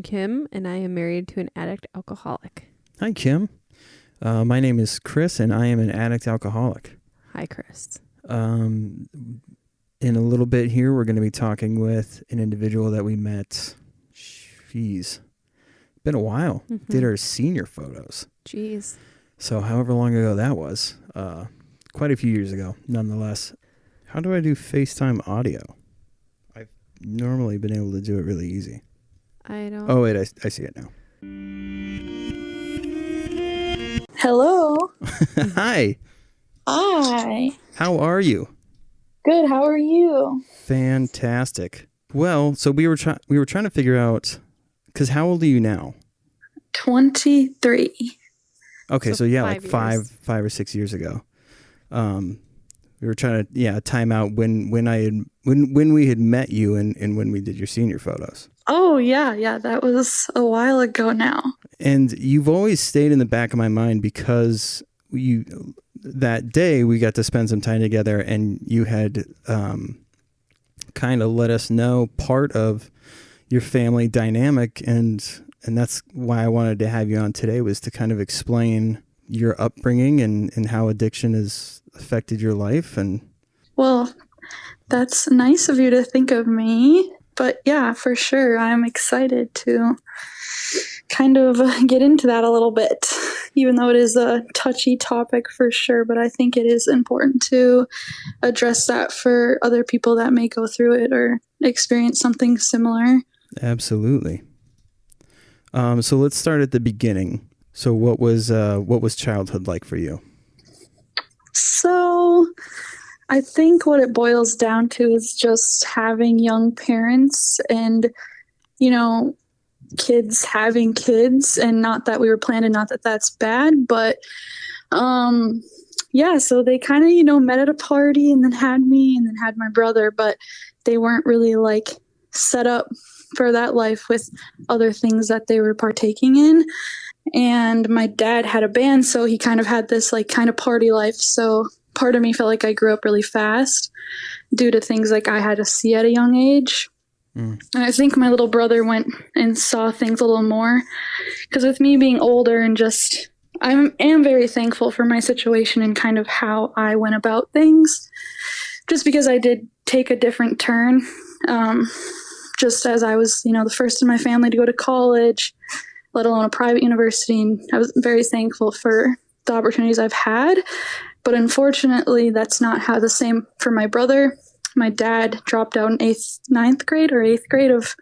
Kim, and I am married to an addict alcoholic. Hi, Kim. My name is Chris, and I am an addict alcoholic. Hi, Chris. In a little bit here, we're going to be talking with an individual that we met. Jeez, been a while. Mm-hmm. Did our senior photos. Jeez. So however long ago that was, quite a few years ago, nonetheless. How do I do FaceTime audio? I've normally been able to do it really easy. I don't... Oh, wait, I see it now. Hello. Hi. Hi. How are you? Good. How are you? Fantastic. Well, so we were trying to figure out, because how old are you now? 23. Okay, so yeah, like 5 5 or 6 years ago. We were trying to time out when we had met you and when we did your senior photos. Oh yeah, that was a while ago now. And you've always stayed in the back of my mind because that day we got to spend some time together, and you had kind of let us know part of your family dynamic, and that's why I wanted to have you on today, was to kind of explain your upbringing and how addiction has affected your life. And well, that's nice of you to think of me. But yeah, for sure, I'm excited to kind of get into that a little bit, even though it is a touchy topic for sure. But I think it is important to address that for other people that may go through it or experience something similar. Absolutely. So let's start at the beginning. So what was childhood like for you? So I think what it boils down to is just having young parents and, kids having kids, and not that we were planned and not that that's bad, but so they kind of, met at a party and then had me and then had my brother, but they weren't really like set up for that life with other things that they were partaking in. And my dad had a band, so he kind of had this like kind of party life. So part of me felt like I grew up really fast due to things like I had to see at a young age. And I think my little brother went and saw things a little more, because with me being older and just, I am very thankful for my situation and kind of how I went about things, just because I did take a different turn. Just as I was, the first in my family to go to college, let alone a private university. And I was very thankful for the opportunities I've had. But unfortunately, that's not how the same for my brother. My dad dropped out in ninth grade or 8th grade of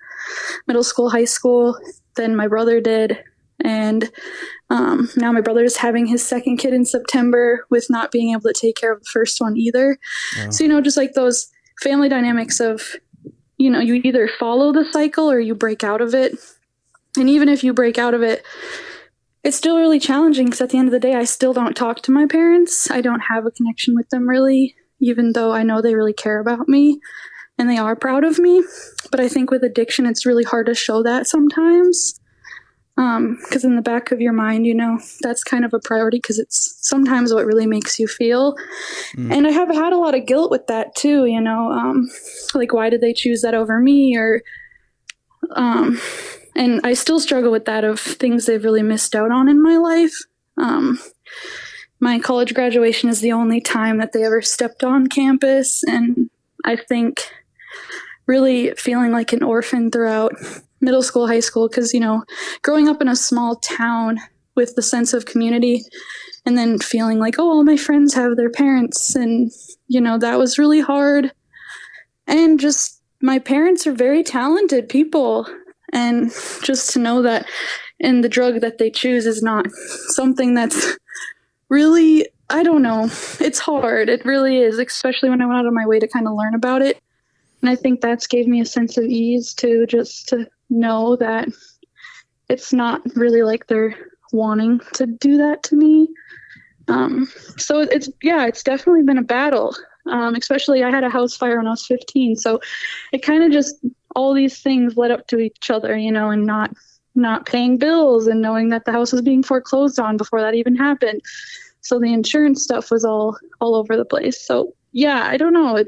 middle school, high school. Then my brother did. And now my brother is having his second kid in September with not being able to take care of the first one either. Oh. So, just like those family dynamics of, you either follow the cycle or you break out of it. And even if you break out of it, it's still really challenging, because at the end of the day, I still don't talk to my parents. I don't have a connection with them really, even though I know they really care about me and they are proud of me. But I think with addiction, it's really hard to show that sometimes, because in the back of your mind, that's kind of a priority, because it's sometimes what really makes you feel. And I have had a lot of guilt with that too, like, why did they choose that over me? Or and I still struggle with that, of things they've really missed out on in my life. My college graduation is the only time that they ever stepped on campus. And I think really feeling like an orphan throughout middle school, high school, because, growing up in a small town with the sense of community, and then feeling like, oh, all my friends have their parents. And, that was really hard. And just, my parents are very talented people. And just to know that, and the drug that they choose is not something that's really, I don't know, it's hard. It really is, especially when I went out of my way to kind of learn about it. And I think that's gave me a sense of ease too, just to know that it's not really like they're wanting to do that to me. So it's definitely been a battle. Especially I had a house fire when I was 15. So it kind of just, all these things led up to each other, and not paying bills, and knowing that the house was being foreclosed on before that even happened. So the insurance stuff was all over the place. So yeah, I don't know.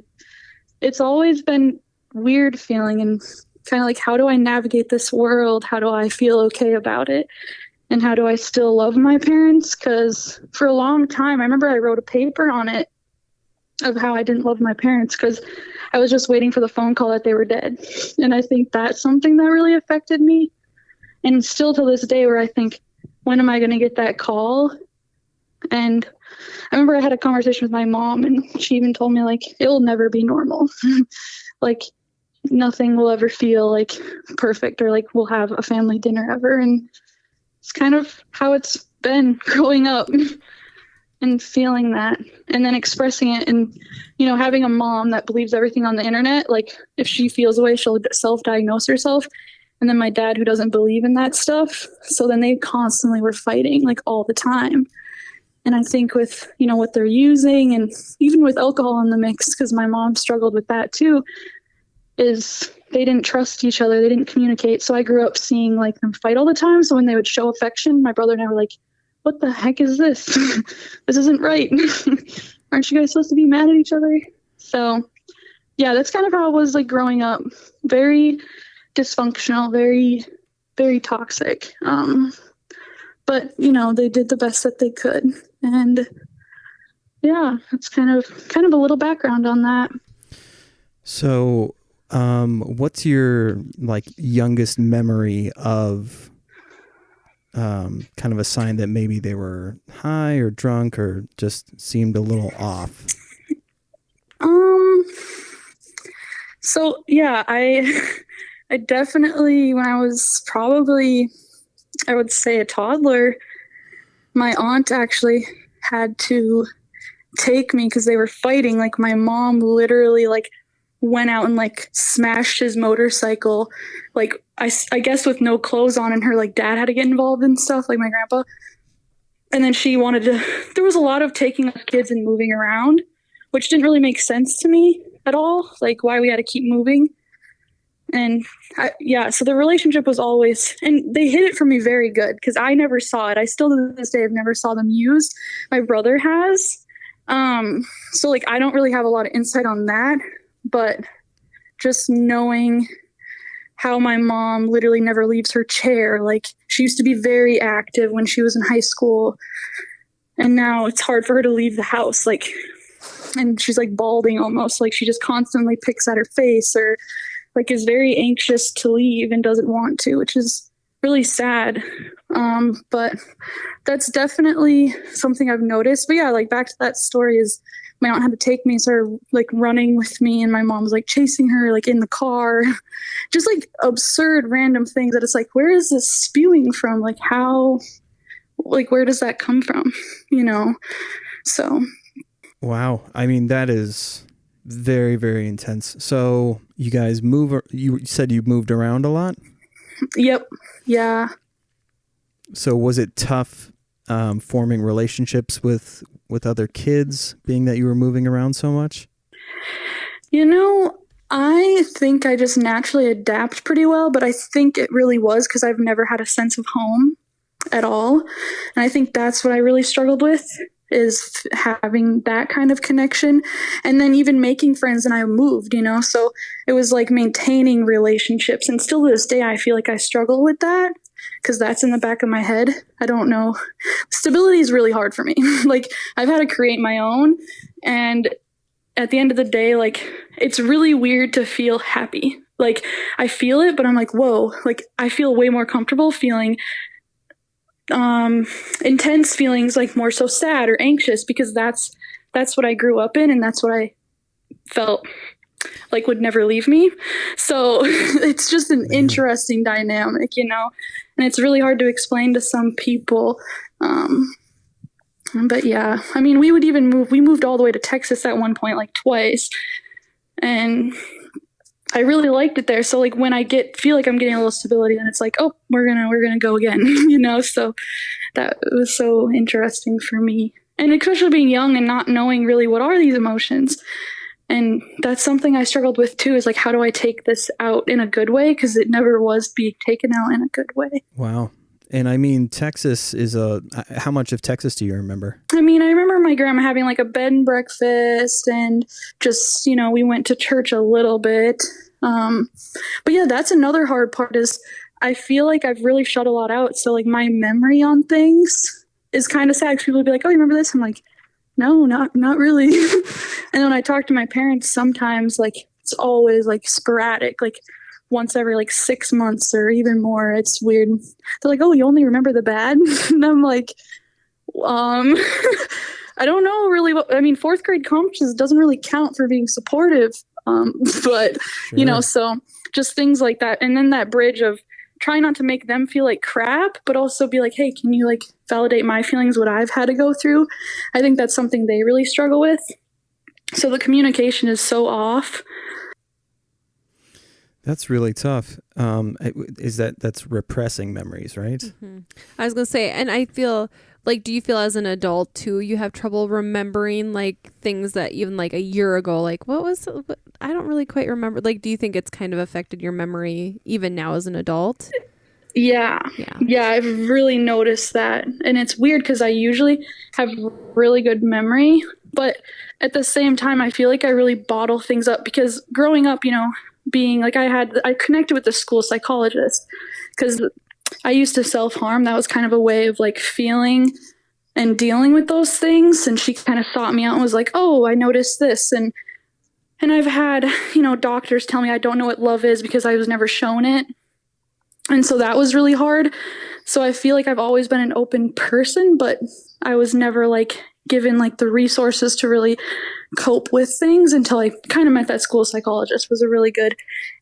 It's always been weird feeling, and kind of like, how do I navigate this world? How do I feel okay about it? And how do I still love my parents? Because for a long time, I remember I wrote a paper on it of how I didn't love my parents because I was just waiting for the phone call that they were dead. And I think that's something that really affected me. And still to this day, where I think, when am I going to get that call? And I remember I had a conversation with my mom, and she even told me, like, it'll never be normal. Like, nothing will ever feel like perfect, or like we'll have a family dinner ever. And it's kind of how it's been growing up and feeling that, and then expressing it, and having a mom that believes everything on the internet. Like, if she feels a way, she'll self-diagnose herself. And then my dad, who doesn't believe in that stuff, so then they constantly were fighting, like, all the time. And I think with what they're using, and even with alcohol in the mix, because my mom struggled with that too, is they didn't trust each other, they didn't communicate. So I grew up seeing like them fight all the time. So when they would show affection, my brother and I were like, what the heck is this? This isn't right. Aren't you guys supposed to be mad at each other? So yeah, that's kind of how it was, like, growing up. Very dysfunctional, very, very toxic. But they did the best that they could. And yeah, it's kind of a little background on that. So what's your like youngest memory of kind of a sign that maybe they were high or drunk or just seemed a little off? So yeah, I definitely, when I was probably, I would say, a toddler, my aunt actually had to take me because they were fighting. Like, my mom literally, like, went out and, like, smashed his motorcycle, like, I guess with no clothes on, and her, like, dad had to get involved and stuff, like my grandpa. And then she wanted to, there was a lot of taking of kids and moving around, which didn't really make sense to me at all, like, why we had to keep moving. And so the relationship was always, and they hid it from me very good, because I never saw it. I still to this day have never saw them used. My brother has. So like, I don't really have a lot of insight on that, but just knowing how my mom literally never leaves her chair. Like, she used to be very active when she was in high school, and now it's hard for her to leave the house. Like, and she's like balding almost, like she just constantly picks at her face, or like is very anxious to leave and doesn't want to, which is really sad. But that's definitely something I've noticed. But yeah, like, back to that story, is my aunt had to take me, started like running with me, and my mom was like chasing her, like, in the car. Just like absurd random things that it's like, where is this spewing from? Like, how, like, where does that come from? So. Wow. I mean, that is very, very intense. So you guys you said you moved around a lot? Yep. Yeah. So was it tough forming relationships with other kids, being that you were moving around so much? I think I just naturally adapt pretty well, but I think it really was because I've never had a sense of home at all. And I think that's what I really struggled with, is having that kind of connection, and then even making friends. And I moved, so it was like maintaining relationships. And still to this day, I feel like I struggle with that, because that's in the back of my head. I don't know. Stability is really hard for me. Like, I've had to create my own. And at the end of the day, like, it's really weird to feel happy. Like, I feel it, but I'm like, whoa, like, I feel way more comfortable feeling intense feelings, like more so sad or anxious, because that's what I grew up in, and that's what I felt like would never leave me. So it's just an interesting dynamic, and it's really hard to explain to some people. But yeah, I mean, we moved all the way to Texas at one point, like twice, and I really liked it there. So like, when I feel like I'm getting a little stability, then it's like, oh, we're gonna go again, So that was so interesting for me, and especially being young and not knowing really what are these emotions. And that's something I struggled with too, is like, how do I take this out in a good way? Because it never was being taken out in a good way. Wow. And I mean, Texas is how much of Texas do you remember? I mean, I remember my grandma having like a bed and breakfast, and just, we went to church a little bit. But yeah, that's another hard part is I feel like I've really shut a lot out. So like my memory on things is kind of sad. People will be like, "Oh, you remember this?" I'm like, "No, not really." And when I talk to my parents, sometimes like it's always like sporadic, like once every like 6 months or even more. It's weird. They're like, "Oh, you only remember the bad?" And I'm like, um, I don't know really what I mean. Fourth grade competitions doesn't really count for being supportive, but Sure. so just things like that, and then that bridge of try not to make them feel like crap, but also be like, hey, can you like validate my feelings, what I've had to go through? I think that's something they really struggle with. So the communication is so off. That's really tough. That's repressing memories, right? Mm-hmm. I was gonna say, and I feel like, do you feel as an adult too, you have trouble remembering like things that even like a year ago, like I don't really quite remember. Like, do you think it's kind of affected your memory even now as an adult? Yeah. Yeah. Yeah, I've really noticed that. And it's weird because I usually have really good memory, but at the same time, I feel like I really bottle things up because growing up, being like I connected with the school psychologist because I used to self harm. That was kind of a way of like feeling and dealing with those things. And she kind of sought me out and was like, oh, I noticed this. And I've had, doctors tell me I don't know what love is because I was never shown it. And so that was really hard. So I feel like I've always been an open person, but I was never like given like the resources to really cope with things until I kind of met that school psychologist was a really good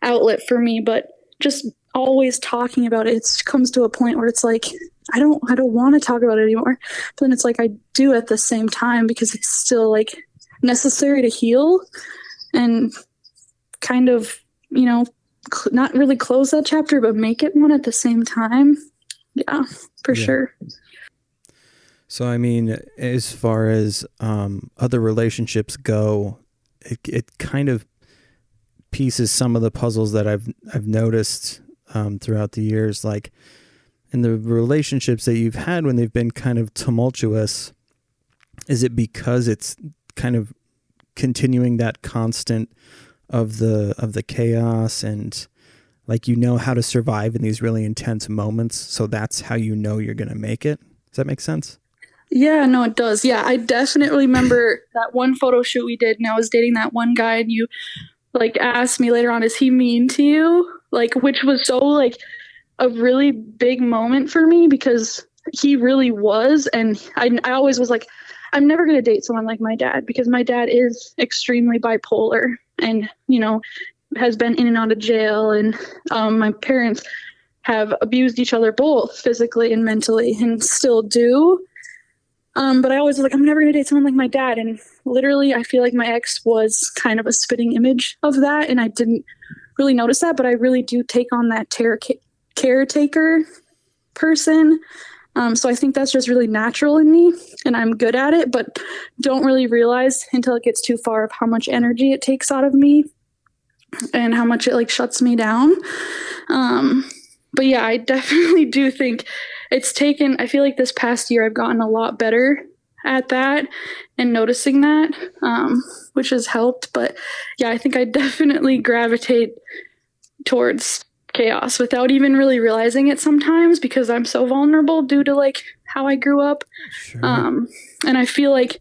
outlet for me. But just always talking about it comes to a point where it's like I don't want to talk about it anymore. But then it's like I do at the same time because it's still like necessary to heal and kind of, not really close that chapter, but make it one at the same time. Yeah, for Yeah. sure. So, I mean, as far as other relationships go, it kind of pieces some of the puzzles that I've noticed throughout the years. Like in the relationships that you've had when they've been kind of tumultuous, is it because it's kind of continuing that constant of the chaos and like how to survive in these really intense moments, so that's how you're going to make it? Does that make sense? Yeah, no, it does. Yeah, I definitely remember that one photo shoot we did, and I was dating that one guy, and you like asked me later on, is he mean to you? Like, which was so like a really big moment for me because he really was. And I always was like, I'm never going to date someone like my dad because my dad is extremely bipolar and, has been in and out of jail. And my parents have abused each other both physically and mentally and still do. But I always was like, I'm never going to date someone like my dad. And literally, I feel like my ex was kind of a spitting image of that. And I didn't really notice that, but I really do take on that caretaker person. So I think that's just really natural in me and I'm good at it, but don't really realize until it gets too far of how much energy it takes out of me and how much it like shuts me down. But yeah, I definitely do think I feel like this past year I've gotten a lot better at that and noticing that, which has helped. But yeah, I think I definitely gravitate towards chaos without even really realizing it sometimes because I'm so vulnerable due to like how I grew up. Sure. And I feel like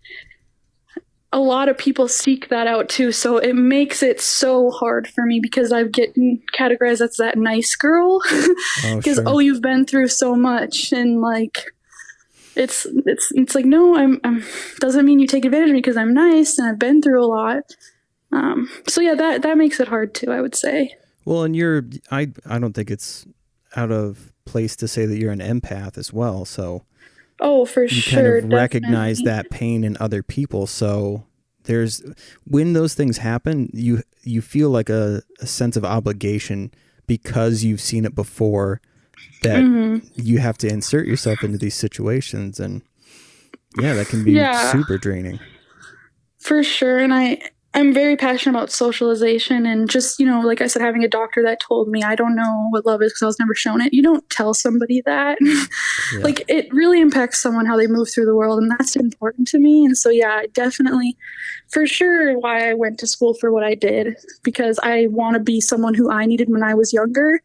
a lot of people seek that out too. So it makes it so hard for me because I've getting categorized as that nice girl because, Sure. you've been through so much. And like, it's like, no, I'm doesn't mean you take advantage of me because I'm nice and I've been through a lot. So yeah, that makes it hard too, I would say. Well, and I don't think it's out of place to say that you're an empath as well. So Oh, for you sure. kind of recognize Definitely. that pain in other people. So when those things happen, you feel like a sense of obligation because you've seen it before that you have to insert yourself into these situations. And yeah, that can be super draining. For sure. And I'm very passionate about socialization and just, like I said, having a doctor that told me I don't know what love is because I was never shown it. You don't tell somebody that. Yeah. Like, it really impacts someone how they move through the world, and that's important to me. And so, yeah, definitely, for sure, why I went to school for what I did, because I want to be someone who I needed when I was younger.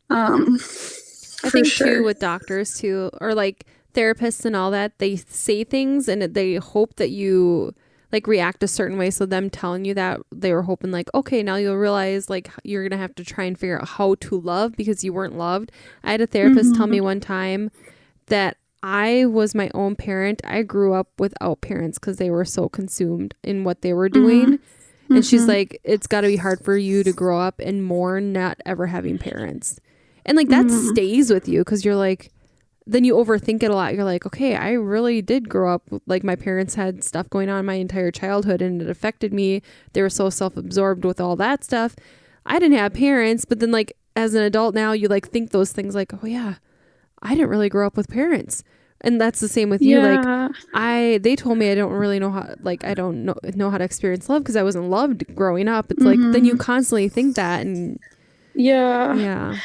I think too with doctors too, or like therapists and all that, they say things and they hope that you like react a certain way. So them telling you that, they were hoping like, okay, now you'll realize like you're gonna have to try and figure out how to love because you weren't loved. I had a therapist tell me one time that I was my own parent. I grew up without parents because they were so consumed in what they were doing. And she's like, it's got to be hard for you to grow up and mourn not ever having parents. And like that stays with you because you're like, then you overthink it a lot. You're like, okay, I really did grow up. Like my parents had stuff going on my entire childhood and it affected me. They were so self-absorbed with all that stuff. I didn't have parents, but then like as an adult now, you like think those things like, oh yeah, I didn't really grow up with parents. And that's the same with you. Yeah. Like they told me I don't really know how, like, I don't know how to experience love because I wasn't loved growing up. It's like, then you constantly think that. And yeah,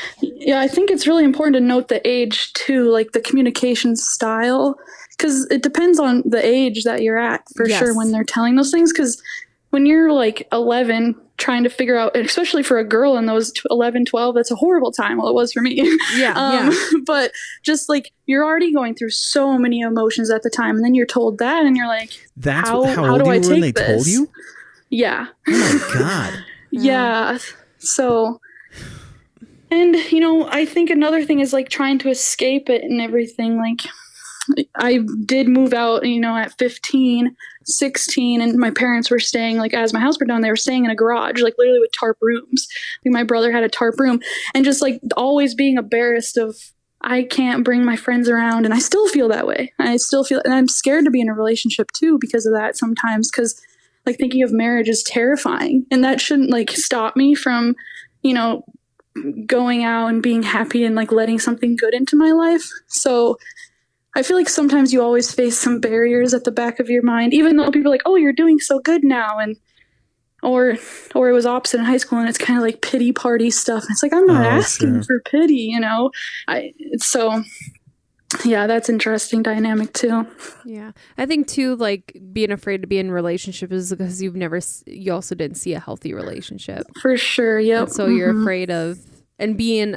I think it's really important to note the age too, like the communication style, because it depends on the age that you're at for sure when they're telling those things. Because when you're like 11 trying to figure out, and especially for a girl in those 11, 12, that's a horrible time. Well, it was for me. But just like you're already going through so many emotions at the time, and then you're told that, and you're like, that's how old do you I were take when they this? told you? Yeah. Oh my God. Yeah. So, and I think another thing is like trying to escape it and everything. Like I did move out, at 15, 16, and my parents were staying, like, as my house burned down, they were staying in a garage, like, literally with tarp rooms. Like, my brother had a tarp room, and just, like, always being embarrassed of, I can't bring my friends around, and I still feel that way. And I'm scared to be in a relationship, too, because of that sometimes, because, like, thinking of marriage is terrifying, and that shouldn't, like, stop me from, going out and being happy and, like, letting something good into my life. So I feel like sometimes you always face some barriers at the back of your mind, even though people are like, oh, you're doing so good now. And, or it was opposite in high school and it's kind of like pity party stuff. And it's like, I'm not asking for pity, so yeah, that's interesting dynamic too. Yeah. I think too, like being afraid to be in a relationship is because you also didn't see a healthy relationship. For sure. Yep. And so you're afraid of, and being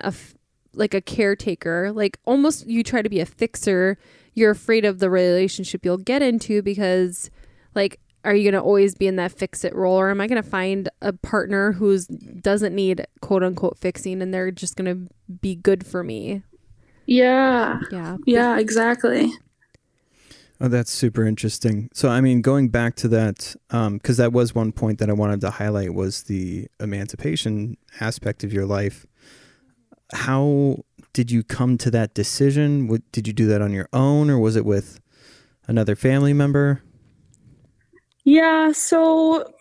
like a caretaker, like almost you try to be a fixer. You're afraid of the relationship you'll get into because like, are you going to always be in that fix it role, or am I going to find a partner who doesn't need quote unquote fixing and they're just going to be good for me? Yeah, exactly. Oh, that's super interesting. So, I mean, going back to that, because that was one point that I wanted to highlight was the emancipation aspect of your life. How did you come to that decision? Did you do that on your own, or was it with another family member? Yeah, so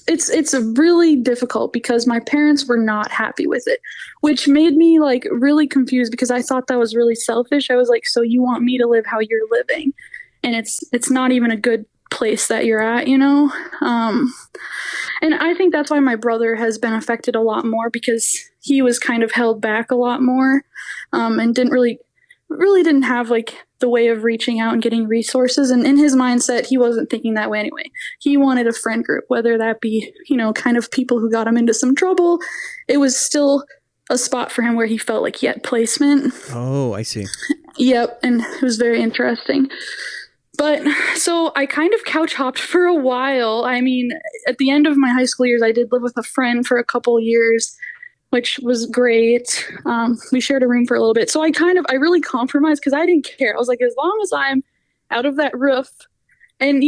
it's really difficult because my parents were not happy with it, which made me like really confused because I thought that was really selfish. I was like, so you want me to live how you're living, and it's not even a good place that you're at, and I think that's why my brother has been affected a lot more because he was kind of held back a lot more, and didn't really didn't have like the way of reaching out and getting resources. And in his mindset, he wasn't thinking that way anyway. He wanted a friend group, whether that be, kind of people who got him into some trouble. It was still a spot for him where he felt like he had placement. Oh, I see. Yep. And it was very interesting. But so I kind of couch hopped for a while. I mean, at the end of my high school years, I did live with a friend for a couple years, which was great. We shared a room for a little bit. So I really compromised because I didn't care. I was like, as long as I'm out of that roof. And,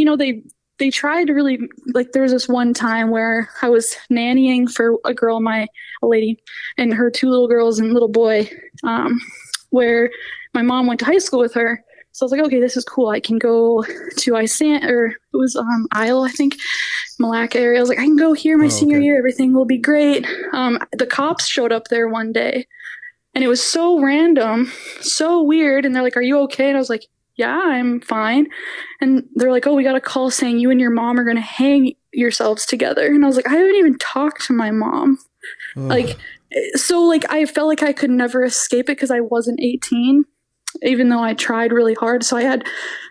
they tried to really, like, there was this one time where I was nannying for a lady and her two little girls and little boy, where my mom went to high school with her. So I was like, okay, this is cool. I can go to Isle, I think, Malacca area. I was like, I can go here my senior year. Everything will be great. The cops showed up there one day, and it was so random, so weird. And they're like, are you okay? And I was like, yeah, I'm fine. And they're like, oh, we got a call saying you and your mom are going to hang yourselves together. And I was like, I haven't even talked to my mom. Like, Oh, so like I felt like I could never escape it because I wasn't 18, even though I tried really hard. So I had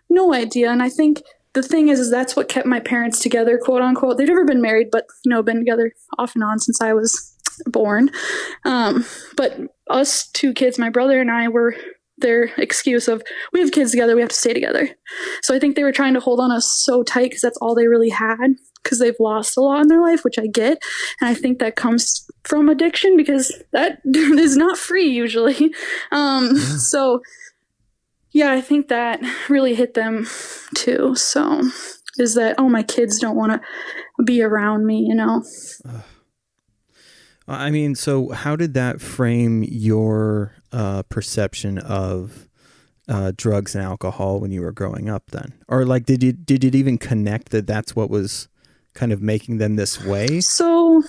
no idea. And I think the thing is that's what kept my parents together, quote unquote. They've never been married, but been together off and on since I was born. But us two kids, my brother and I, were their excuse of we have kids together, we have to stay together. So I think they were trying to hold on us so tight because that's all they really had, because they've lost a lot in their life, which I get. And I think that comes from addiction because that is not free usually. yeah. So yeah, I think that really hit them too. So is that, oh, my kids don't want to be around me, I mean, so how did that frame your perception of drugs and alcohol when you were growing up then? Or like, did it even connect that that's what was kind of making them this way? So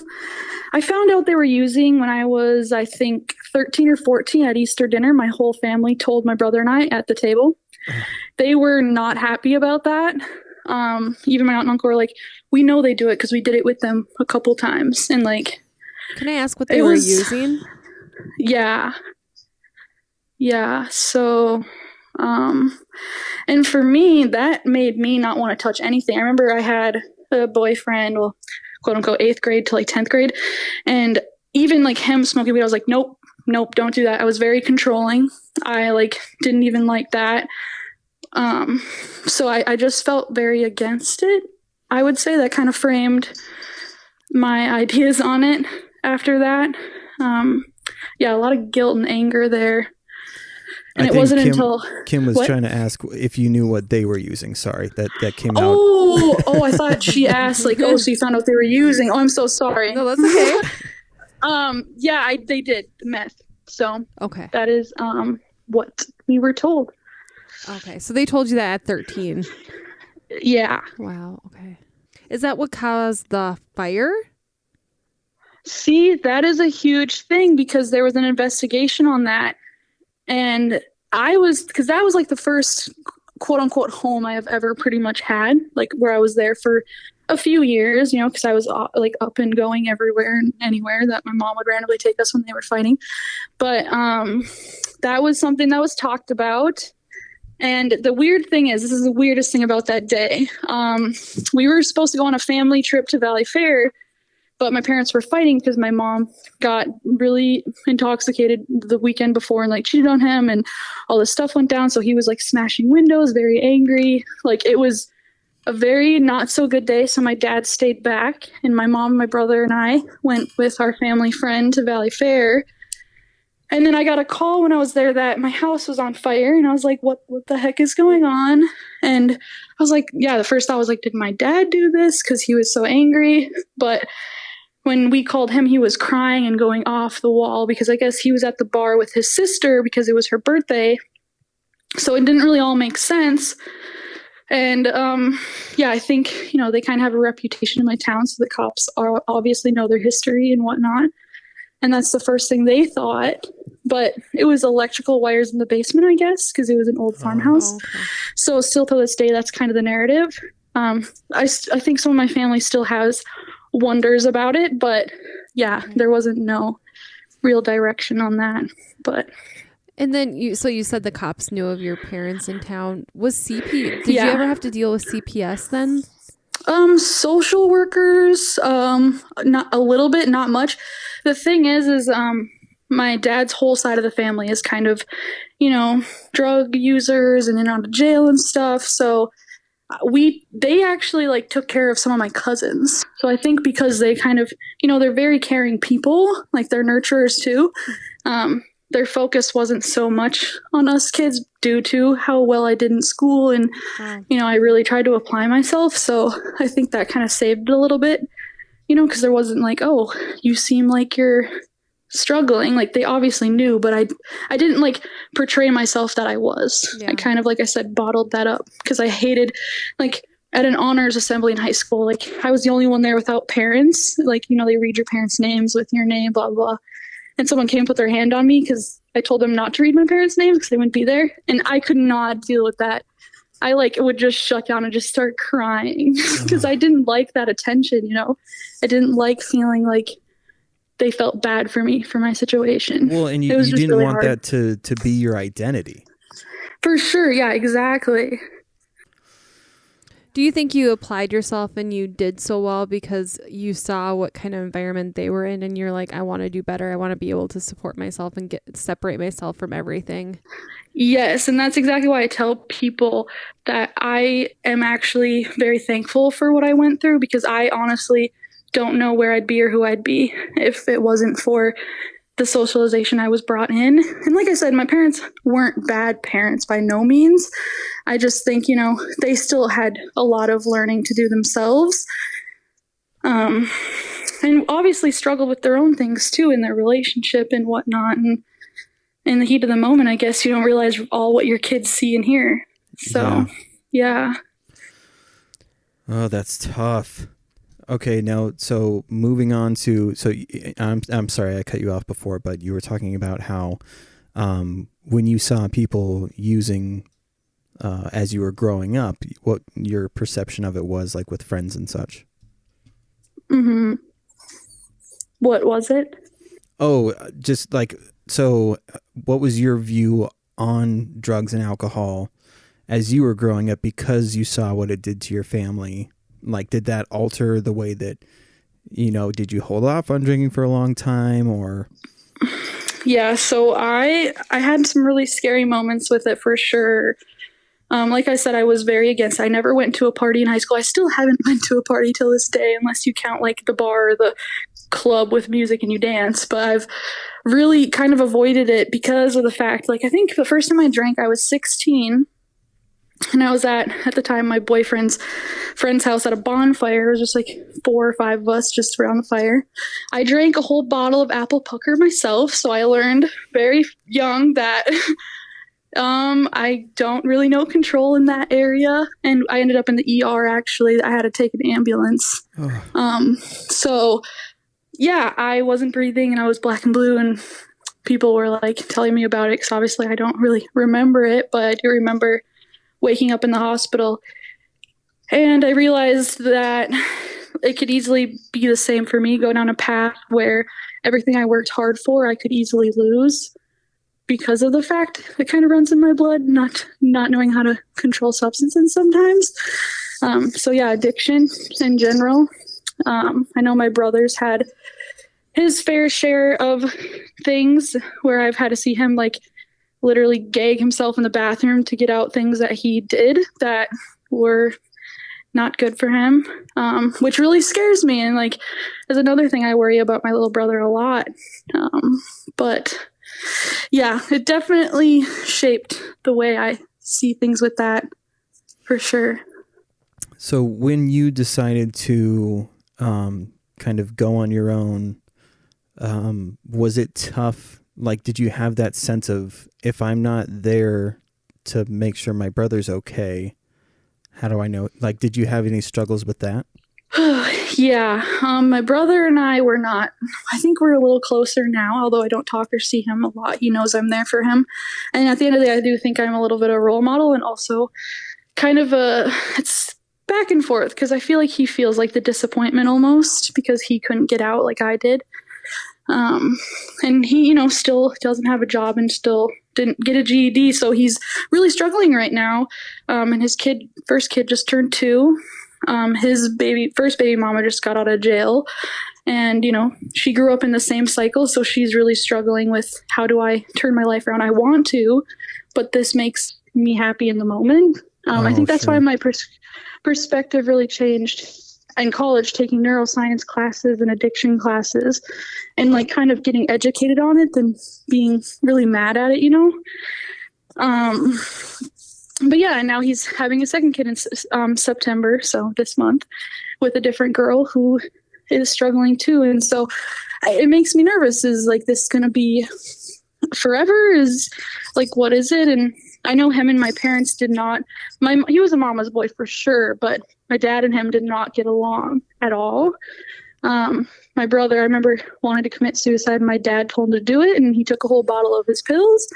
I found out they were using when I was, I think, 13 or 14 at Easter dinner. My whole family told my brother and I at the table. They were not happy about that. Even my aunt and uncle were like, we know they do it because we did it with them a couple times. And like, Can I ask what they were using? Yeah. Yeah. So, and for me, that made me not want to touch anything. I remember I had a boyfriend, well, quote unquote, 8th grade to like 10th grade. And even like him smoking weed, I was like, nope, nope, don't do that. I was very controlling. I like didn't even like that. So I just felt very against it. I would say that kind of framed my ideas on it after that. Yeah, a lot of guilt and anger there. And it wasn't until Kim was what? trying to ask if you knew what they were using. Sorry, that came out. Oh, I thought she asked like, oh, so you found out they were using. Oh, I'm so sorry. No, that's okay. Yeah, they did meth. So Okay. that is what we were told. Okay. So they told you that at 13. Yeah. Wow. Okay. Is that what caused the fire? See, that is a huge thing because there was an investigation on that. And because that was like the first quote unquote home I have ever pretty much had, like where I was there for a few years, because I was like up and going everywhere and anywhere that my mom would randomly take us when they were fighting. But that was something that was talked about. And the weird thing is, this is the weirdest thing about that day. We were supposed to go on a family trip to Valley Fair, but my parents were fighting because my mom got really intoxicated the weekend before and like cheated on him and all this stuff went down. So he was like smashing windows, very angry. Like it was a very not so good day. So my dad stayed back and my mom, my brother, and I went with our family friend to Valley Fair. And then I got a call when I was there that my house was on fire. And I was like, what the heck is going on? And I was like, yeah, the first thought was like, did my dad do this? Because he was so angry. But when we called him, he was crying and going off the wall because I guess he was at the bar with his sister because it was her birthday. So it didn't really all make sense. And yeah, I think, they kind of have a reputation in my town. So the cops obviously know their history and whatnot. And that's the first thing they thought. But it was electrical wires in the basement, I guess, because it was an old farmhouse. Okay. So still to this day, that's kind of the narrative. I think some of my family still has wonders about it, but yeah, there wasn't no real direction on that. But And then you said the cops knew of your parents in town. Was did you Yeah. ever have to deal with CPS then? Social workers, not a little bit, not much. The thing is my dad's whole side of the family is kind of, drug users and in and out of jail and stuff. So they actually like took care of some of my cousins. So I think because they kind of, they're very caring people, like they're nurturers too. Their focus wasn't so much on us kids due to how well I did in school. And, Wow. I really tried to apply myself. So I think that kind of saved it a little bit, because there wasn't like, oh, you seem like you're struggling. Like they obviously knew, but I didn't like portray myself that I was. Yeah. I kind of, like I said, bottled that up because I hated, like at an honors assembly in high school, like I was the only one there without parents. Like, they read your parents' names with your name, blah, blah. and someone came and put their hand on me because I told them not to read my parents' names because they wouldn't be there. And I could not deal with that. I would just shut down and just start crying because I didn't like that attention, I didn't like feeling like they felt bad for me for my situation. Well, and it was you just didn't really want hard. that to be your identity. For sure. Yeah, exactly. Do you think you applied yourself and you did so well because you saw what kind of environment they were in and you're like, I want to do better. I want to be able to support myself and separate myself from everything? Yes, and that's exactly why I tell people that I am actually very thankful for what I went through, because I honestly don't know where I'd be or who I'd be if it wasn't for the socialization I was brought in. And like I said, my parents weren't bad parents by no means. I just think, they still had a lot of learning to do themselves. And obviously struggled with their own things too in their relationship and whatnot. And in the heat of the moment, I guess you don't realize all what your kids see and hear. So, yeah. Oh, that's tough. Okay, now, so moving on to, I'm sorry I cut you off before, but you were talking about how when you saw people using as you were growing up, what your perception of it was like with friends and such. Mm-hmm. What was it? Oh, just like, so what was your view on drugs and alcohol as you were growing up because you saw what it did to your family? Like, did that alter the way that, did you hold off on drinking for a long time or? Yeah, so I had some really scary moments with it for sure. Like I said, I was very against it. I never went to a party in high school. I still haven't went to a party till this day, unless you count like the bar or the club with music and you dance. But I've really kind of avoided it because of the fact, like, I think the first time I drank, I was 16. And I was at the time, my boyfriend's friend's house at a bonfire. It was just like 4 or 5 of us just around the fire. I drank a whole bottle of apple pucker myself. So I learned very young that I don't really know control in that area. And I ended up in the ER, actually. I had to take an ambulance. So yeah, I wasn't breathing and I was black and blue, and people were like telling me about it because obviously I don't really remember it, but I do remember waking up in the hospital. And I realized that it could easily be the same for me, go down a path where everything I worked hard for, I could easily lose because of the fact it kind of runs in my blood, not knowing how to control substances sometimes. So yeah, addiction in general. I know my brother's had his fair share of things where I've had to see him like literally gag himself in the bathroom to get out things that he did that were not good for him, which really scares me. And like, is another thing I worry about my little brother a lot. But yeah, it definitely shaped the way I see things with that, for sure. So when you decided to kind of go on your own, was it tough? Like, did you have that sense of, if I'm not there to make sure my brother's okay, how do I know? Like, did you have any struggles with that? Yeah, my brother and I were not, I think we're a little closer now, although I don't talk or see him a lot. He knows I'm there for him. And at the end of the day, I do think I'm a little bit of a role model, and also kind of it's back and forth, because I feel like he feels like the disappointment almost because he couldn't get out like I did. And he, still doesn't have a job and still didn't get a GED. So he's really struggling right now. And his first kid just turned 2. His first baby mama just got out of jail, and, she grew up in the same cycle. So she's really struggling with, how do I turn my life around? I want to, but this makes me happy in the moment. I think that's why my perspective really changed in college, taking neuroscience classes and addiction classes, and like kind of getting educated on it than being really mad at it, But yeah, and now he's having a second kid in September, so this month, with a different girl who is struggling too. And so it makes me nervous. Is like this going to be forever? Is like, what is it? And I know him and my parents did not, he was a mama's boy for sure, but my dad and him did not get along at all. My brother, I remember, wanted to commit suicide. My dad told him to do it, and he took a whole bottle of his pills.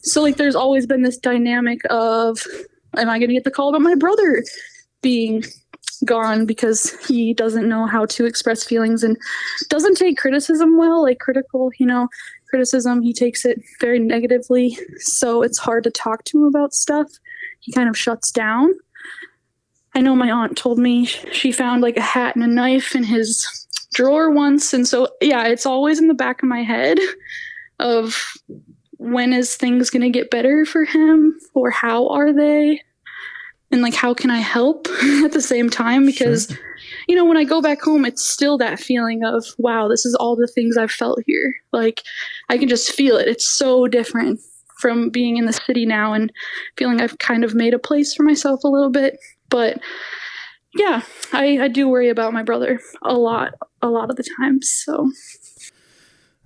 So like there's always been this dynamic of, am I going to get the call about my brother being gone because he doesn't know how to express feelings and doesn't take criticism well, like critical, criticism. He takes it very negatively. So it's hard to talk to him about stuff. He kind of shuts down. I know my aunt told me she found like a hat and a knife in his drawer once. And so, yeah, it's always in the back of my head of when is things going to get better for him, or how are they? And like, how can I help at the same time? Because, Sure. when I go back home, it's still that feeling of, wow, this is all the things I've felt here. Like, I can just feel it. It's so different from being in the city now and feeling I've kind of made a place for myself a little bit. But yeah, I do worry about my brother a lot of the time. So.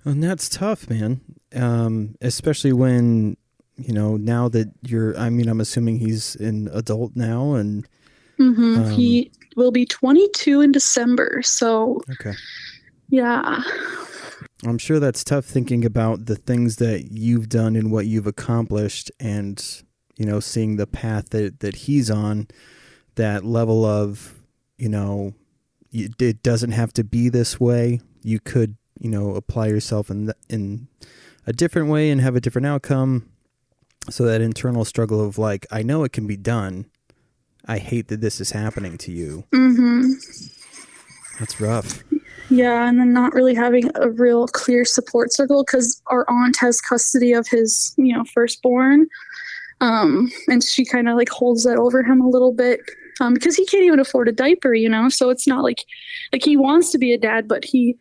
And that's tough, man. Especially when, now that I'm assuming he's an adult now, and He will be 22 in December. So, okay. Yeah. I'm sure that's tough thinking about the things that you've done and what you've accomplished, and, seeing the path that he's on, that level of, it doesn't have to be this way. You could, apply yourself in a different way and have a different outcome. So that internal struggle of like, I know it can be done. I hate that this is happening to you. That's rough. Yeah, and then not really having a real clear support circle because our aunt has custody of his, firstborn. And she kind of like holds that over him a little bit because he can't even afford a diaper, So it's not like he wants to be a dad, but he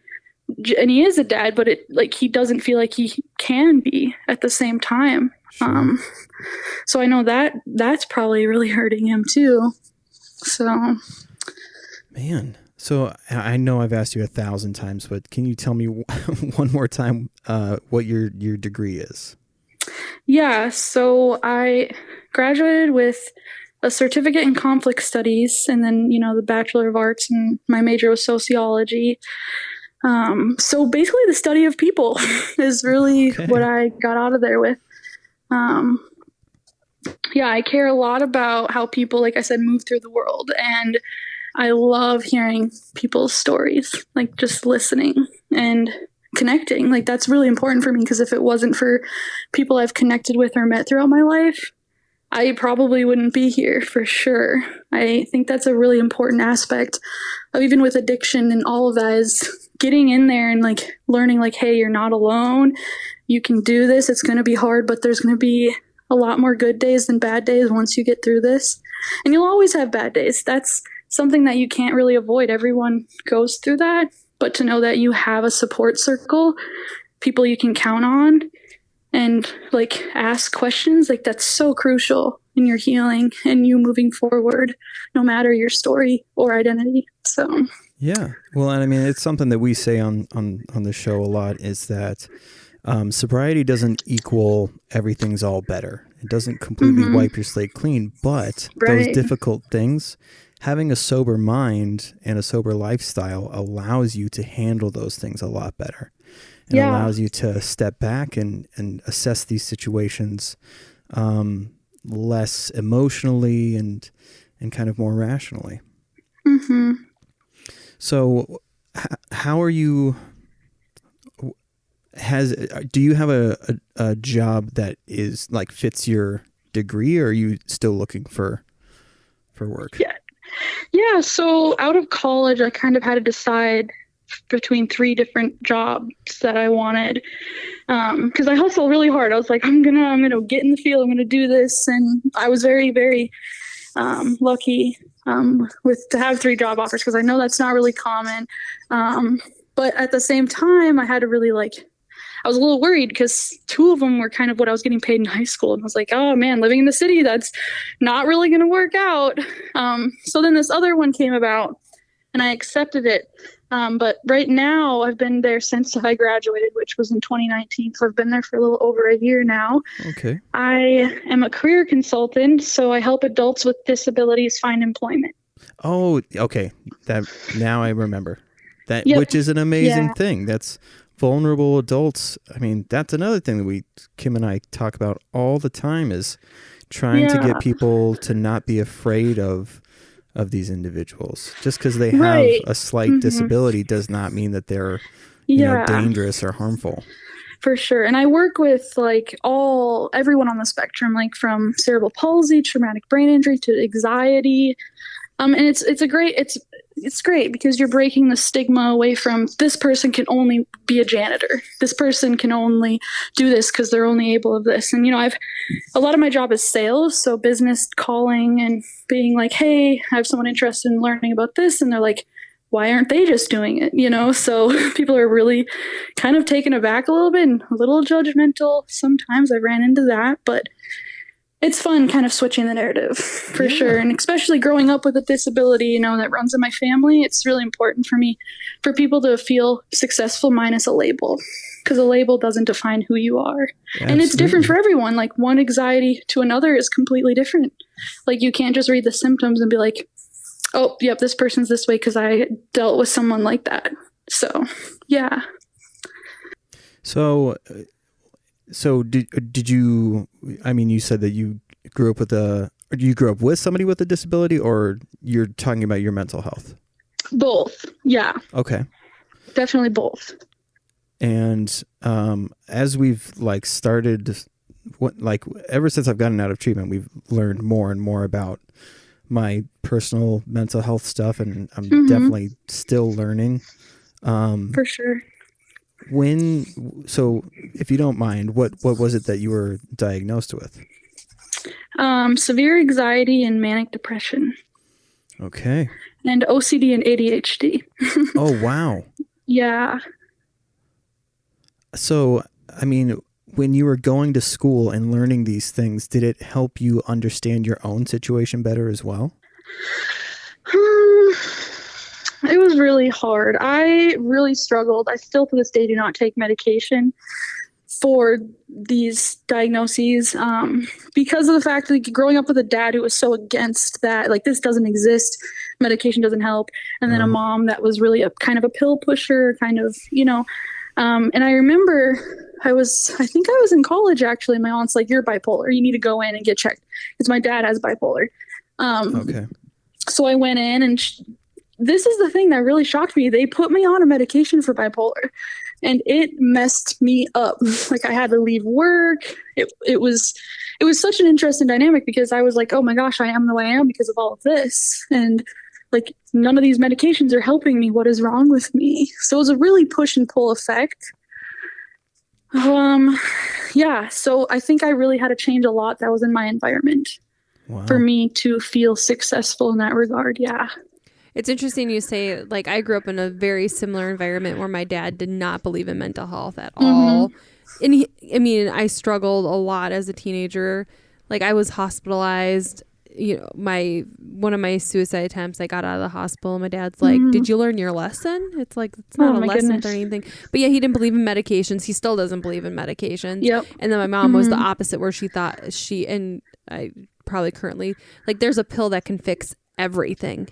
is a dad, but he doesn't feel like he can be at the same time. Sure. So I know that's probably really hurting him too. So, man. So I know I've asked you 1,000 times, but can you tell me one more time what your degree is? Yeah, so I graduated with a certificate in conflict studies, and then the Bachelor of Arts, and my major was sociology. So basically, the study of people is really what I got out of there with. Yeah, I care a lot about how people, like I said, move through the world, and I love hearing people's stories, like just listening and connecting. Like that's really important for me because if it wasn't for people I've connected with or met throughout my life, I probably wouldn't be here for sure. I think that's a really important aspect of even with addiction and all of that is getting in there and like learning like, hey, you're not alone. You can do this. It's going to be hard, but there's going to be a lot more good days than bad days once you get through this. And you'll always have bad days. That's something that you can't really avoid. Everyone goes through that, but to know that you have a support circle, people you can count on and like ask questions, like that's so crucial in your healing and you moving forward, no matter your story or identity. So yeah, well, and I mean, it's something that we say on the show a lot is that sobriety doesn't equal everything's all better. It doesn't completely wipe your slate clean, but those difficult things, having a sober mind and a sober lifestyle allows you to handle those things a lot better. It allows you to step back and assess these situations less emotionally and kind of more rationally. So how are you... do you have a job that is like fits your degree, or are you still looking for work? Yeah. So out of college, I kind of had to decide between 3 different jobs that I wanted. Cause I hustle really hard. I was like, I'm gonna get in the field. I'm gonna do this. And I was very, very, lucky, to have 3 job offers. Cause I know that's not really common. But at the same time, I had to really I was a little worried because 2 of them were kind of what I was getting paid in high school. And I was like, oh man, living in the city, that's not really going to work out. So then this other one came about and I accepted it. But right now I've been there since I graduated, which was in 2019. So I've been there for a little over a year now. Okay. I am a career consultant. So I help adults with disabilities find employment. Oh, okay. Now I remember. that, Yep. which is an amazing Yeah. thing. That's vulnerable adults. I mean, that's another thing that Kim and I talk about all the time, is trying to get people to not be afraid of these individuals. Just because they have Right. a slight disability does not mean that they're, Yeah. dangerous or harmful. For sure. And I work with like everyone on the spectrum, like from cerebral palsy, traumatic brain injury to anxiety. And it's great because you're breaking the stigma away from this person can only be a janitor. This person can only do this because they're only able of this. And a lot of my job is sales, so business calling and being like, hey, I have someone interested in learning about this, and they're like, why aren't they just doing it? So people are really kind of taken aback a little bit and a little judgmental. Sometimes I ran into that, but it's fun kind of switching the narrative for sure. And especially growing up with a disability, that runs in my family, it's really important for me for people to feel successful minus a label, because a label doesn't define who you are. Absolutely. And it's different for everyone. Like one anxiety to another is completely different. Like you can't just read the symptoms and be like, oh, yep, this person's this way because I dealt with someone like that. So, yeah. So did you, I mean, you said that you grew up with somebody with a disability, or you're talking about your mental health? Both. Yeah. Okay. Definitely both. And as we've started, ever since I've gotten out of treatment, we've learned more and more about my personal mental health stuff, and I'm definitely still learning. For sure. So if you don't mind, what was it that you were diagnosed with? Severe anxiety and manic depression. Okay. And OCD and ADHD. Oh, wow. Yeah. So, I mean, when you were going to school and learning these things, did it help you understand your own situation better as well? It was really hard. I really struggled. I still to this day do not take medication for these diagnoses because of the fact that growing up with a dad who was so against that, like, this doesn't exist, medication doesn't help, and then a mom that was really a kind of a pill pusher, kind of, and I remember I think I was in college actually. My aunt's like, you're bipolar. You need to go in and get checked because my dad has bipolar. Okay. So I went in, and this is the thing that really shocked me. They put me on a medication for bipolar, and it messed me up. Like I had to leave work. It was such an interesting dynamic because I was like, oh my gosh, I am the way I am because of all of this. And like none of these medications are helping me. What is wrong with me? So it was a really push and pull effect. Yeah. So I think I really had to change a lot that was in my environment for me to feel successful in that regard. Yeah. It's interesting you say, like, I grew up in a very similar environment where my dad did not believe in mental health at all. And I struggled a lot as a teenager. Like, I was hospitalized. One of my suicide attempts, I got out of the hospital, and my dad's like, did you learn your lesson? It's like, it's not a lesson or anything. But yeah, he didn't believe in medications. He still doesn't believe in medications. Yep. And then my mom was the opposite, where she thought and I probably currently, like, there's a pill that can fix everything.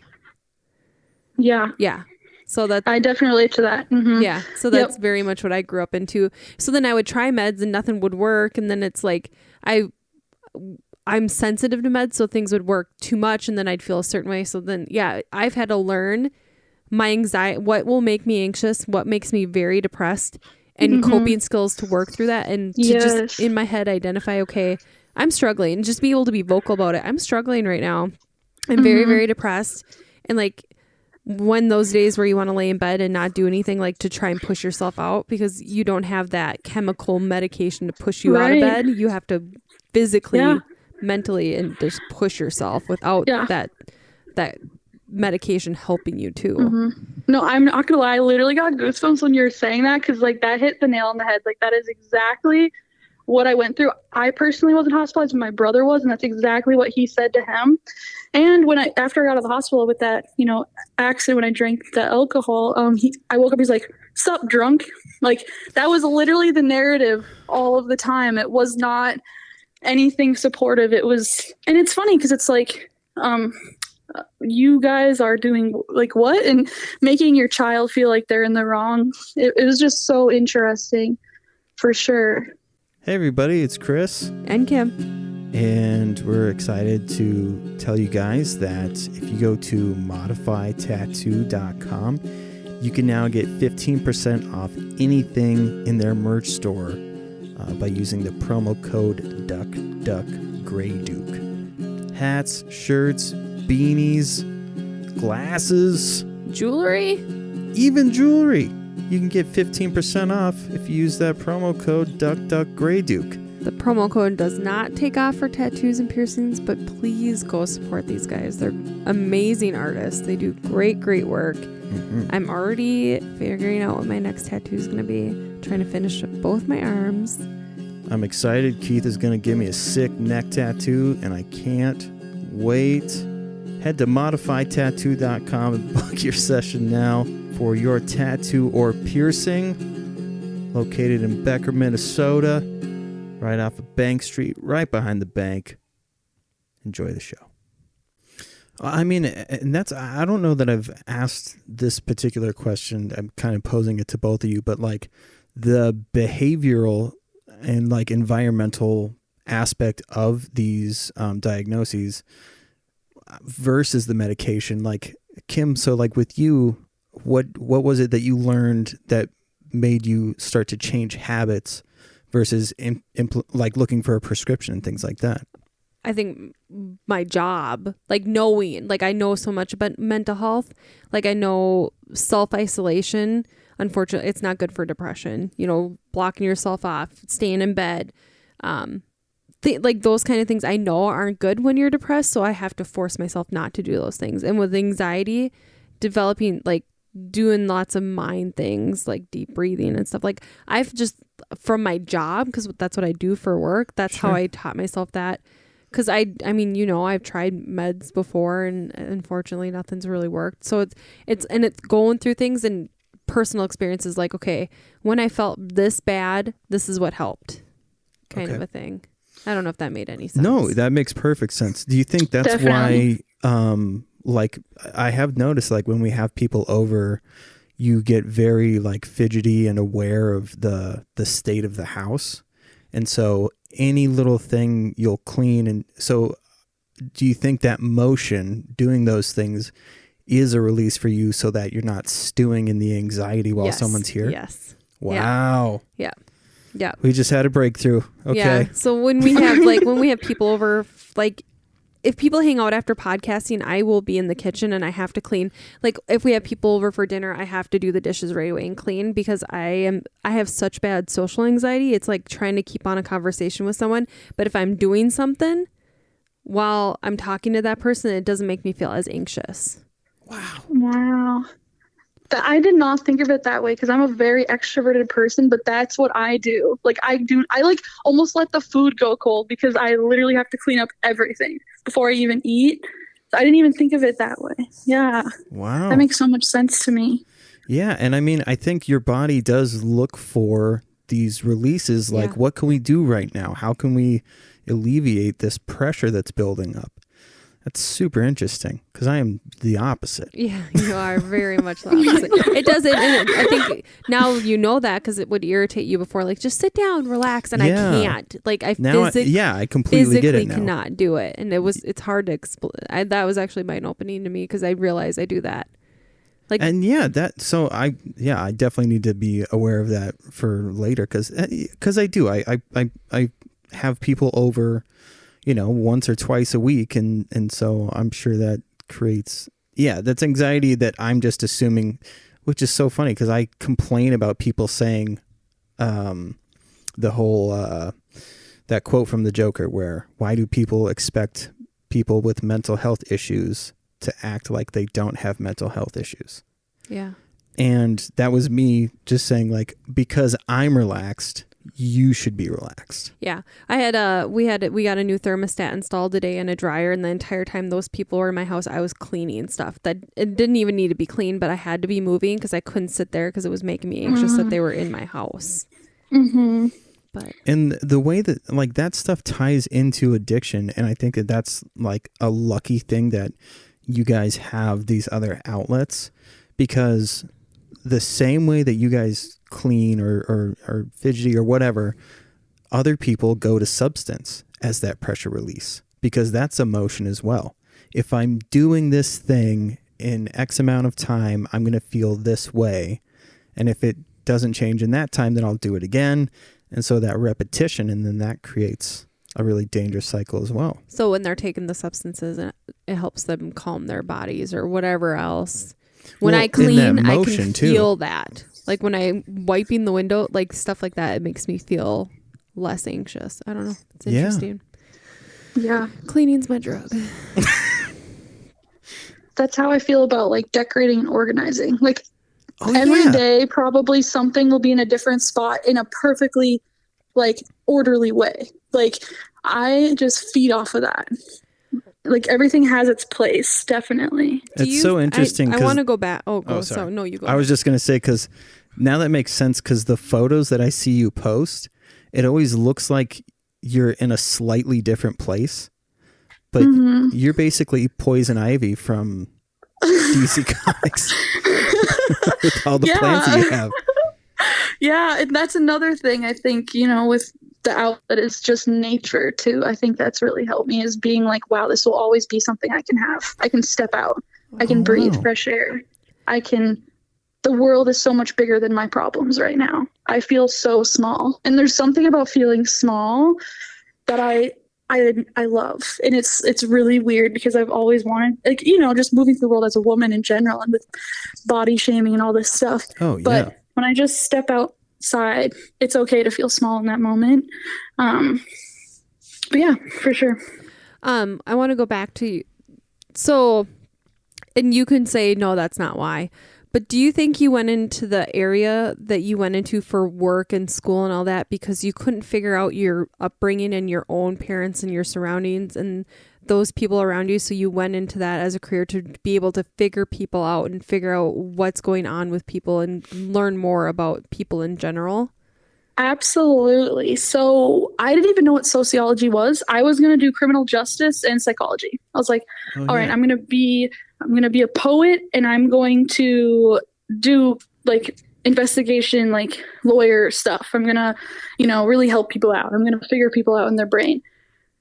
Yeah. Yeah. So I definitely relate to that. Yeah. So that's very much what I grew up into. So then I would try meds and nothing would work. And then it's like, I'm sensitive to meds, so things would work too much and then I'd feel a certain way. So then, yeah, I've had to learn my anxiety, what will make me anxious, what makes me very depressed, and coping skills to work through that, and to just in my head identify, okay, I'm struggling, and just be able to be vocal about it. I'm struggling right now. I'm very, very depressed. And like, when those days where you want to lay in bed and not do anything, like to try and push yourself out because you don't have that chemical medication to push you out of bed. You have to physically, mentally, and just push yourself without that medication helping you too. No, I'm not gonna lie. I literally got goosebumps when you were saying that, because like that hit the nail on the head. Like that is exactly what I went through. I personally wasn't hospitalized, but my brother was, and that's exactly what he said to him. And when after I got out of the hospital with that, accident, when I drank the alcohol, I woke up, he's like, "Sup, drunk?" Like that was literally the narrative all of the time. It was not anything supportive. It was, and it's funny because it's like, you guys are doing like what, and making your child feel like they're in the wrong. It was just so interesting, for sure. Hey everybody, it's Chris. And Kim. And we're excited to tell you guys that if you go to modifytattoo.com, you can now get 15% off anything in their merch store by using the promo code DuckDuckGrayDuke. Hats, shirts, beanies, glasses, Jewelry? even jewelry. You can get 15% off if you use that promo code DuckDuckGrayDuke. The promo code does not take off for tattoos and piercings, but please go support these guys. They're amazing artists. They do great, great work. Mm-hmm. I'm already figuring out what my next tattoo is going to be. Trying to finish up both my arms. I'm excited. Keith is going to give me a sick neck tattoo, and I can't wait. Head to modifytattoo.com and book your session now for your tattoo or piercing. Located in Becker, Minnesota. Right off of Bank Street, right behind the bank. Enjoy the show. I mean, and I don't know that I've asked this particular question. I'm kind of posing it to both of you, but like the behavioral and like environmental aspect of these diagnoses versus the medication. Like Kim, so like with you, what was it that you learned that made you start to change habits versus like looking for a prescription and things like that? I think my job, like knowing, like I know so much about mental health. Like I know self-isolation, unfortunately, it's not good for depression. You know, blocking yourself off, staying in bed, like those kind of things I know aren't good when you're depressed. So I have to force myself not to do those things. And with anxiety, developing like doing lots of mind things like deep breathing and stuff. Like I've just from my job, because that's what I do for work. That's Sure. how I taught myself that. Because I mean, you know, I've tried meds before and unfortunately nothing's really worked. So it's going through things and personal experiences like, okay, when I felt this bad, this is what helped kind of a thing. I don't know if that made any sense. No, that makes perfect sense. Do you think that's Definitely. why, like I have noticed like when we have people over, you get very like fidgety and aware of the state of the house. And so any little thing you'll clean. And so do you think that motion, doing those things is a release for you so that you're not stewing in the anxiety while someone's here? Yes. Wow. Yeah. Yeah. We just had a breakthrough. Okay. Yeah. So when we have people over, like if people hang out after podcasting, I will be in the kitchen and I have to clean. Like if we have people over for dinner, I have to do the dishes right away and clean because I have such bad social anxiety. It's like trying to keep on a conversation with someone. But if I'm doing something while I'm talking to that person, it doesn't make me feel as anxious. Wow. I did not think of it that way because I'm a very extroverted person, but that's what I do. Like I like almost let the food go cold because I literally have to clean up everything before I even eat. So I didn't even think of it that way. Yeah. Wow. That makes so much sense to me. Yeah. And I mean, I think your body does look for these releases. Like, what can we do right now? How can we alleviate this pressure that's building up? That's super interesting because I am the opposite. Yeah, you are very much the opposite. It doesn't. And I think now you know that because it would irritate you before. Like, just sit down, relax, and I can't. Like, I completely get it now. Cannot do it, and it's hard to explain. That was actually mind opening to me because I realized I do that. Like, and I definitely need to be aware of that for later because I do. I have people over, you know, once or twice a week. And so I'm sure that creates, that's anxiety that I'm just assuming, which is so funny because I complain about people saying the whole, that quote from the Joker where, why do people expect people with mental health issues to act like they don't have mental health issues? Yeah. And that was me just saying like, because I'm relaxed, you should be relaxed. Yeah. We got a new thermostat installed today and a dryer, and the entire time those people were in my house, I was cleaning stuff that it didn't even need to be cleaned, but I had to be moving because I couldn't sit there because it was making me anxious that they were in my house. Mm-hmm. And the way that like that stuff ties into addiction, and I think that that's like a lucky thing that you guys have these other outlets, because the same way that you guys clean or fidgety or whatever, other people go to substance as that pressure release, because that's emotion as well. If I'm doing this thing in X amount of time, I'm going to feel this way. And if it doesn't change in that time, then I'll do it again. And so that repetition, and then that creates a really dangerous cycle as well. So when they're taking the substances, it helps them calm their bodies or whatever else. When I clean, I can feel that. Like when I'm wiping the window, like stuff like that, it makes me feel less anxious. I don't know. It's interesting. Yeah. Cleaning's my drug. That's how I feel about like decorating and organizing. Like every day, probably something will be in a different spot in a perfectly like orderly way. Like I just feed off of that. Like everything has its place, definitely. It's so interesting. I want to go back. Oh, sorry. So no, you go. I was just going to say, because now that makes sense, because the photos that I see you post, it always looks like you're in a slightly different place, but you're basically Poison Ivy from DC Comics with all the plants that you have. Yeah, and that's another thing I think, with the outlet is just nature too. I think that's really helped me, is being like, wow, this will always be something I can have. I can step out. I can breathe fresh air. The world is so much bigger than my problems right now. I feel so small. And there's something about feeling small that I love. And it's really weird, because I've always wanted, like, just moving through the world as a woman in general, and with body shaming and all this stuff. Oh, yeah. But when I just step outside, it's okay to feel small in that moment. But yeah, for sure. I want to go back to, so, and you can say, no, that's not why. But do you think you went into the area that you went into for work and school and all that because you couldn't figure out your upbringing and your own parents and your surroundings and those people around you? So you went into that as a career to be able to figure people out and figure out what's going on with people and learn more about people in general? Absolutely. So I didn't even know what sociology was. I was going to do criminal justice and psychology. I was like, all right, I'm going to be a poet, and I'm going to do like investigation, like lawyer stuff. I'm going to, really help people out. I'm going to figure people out in their brain.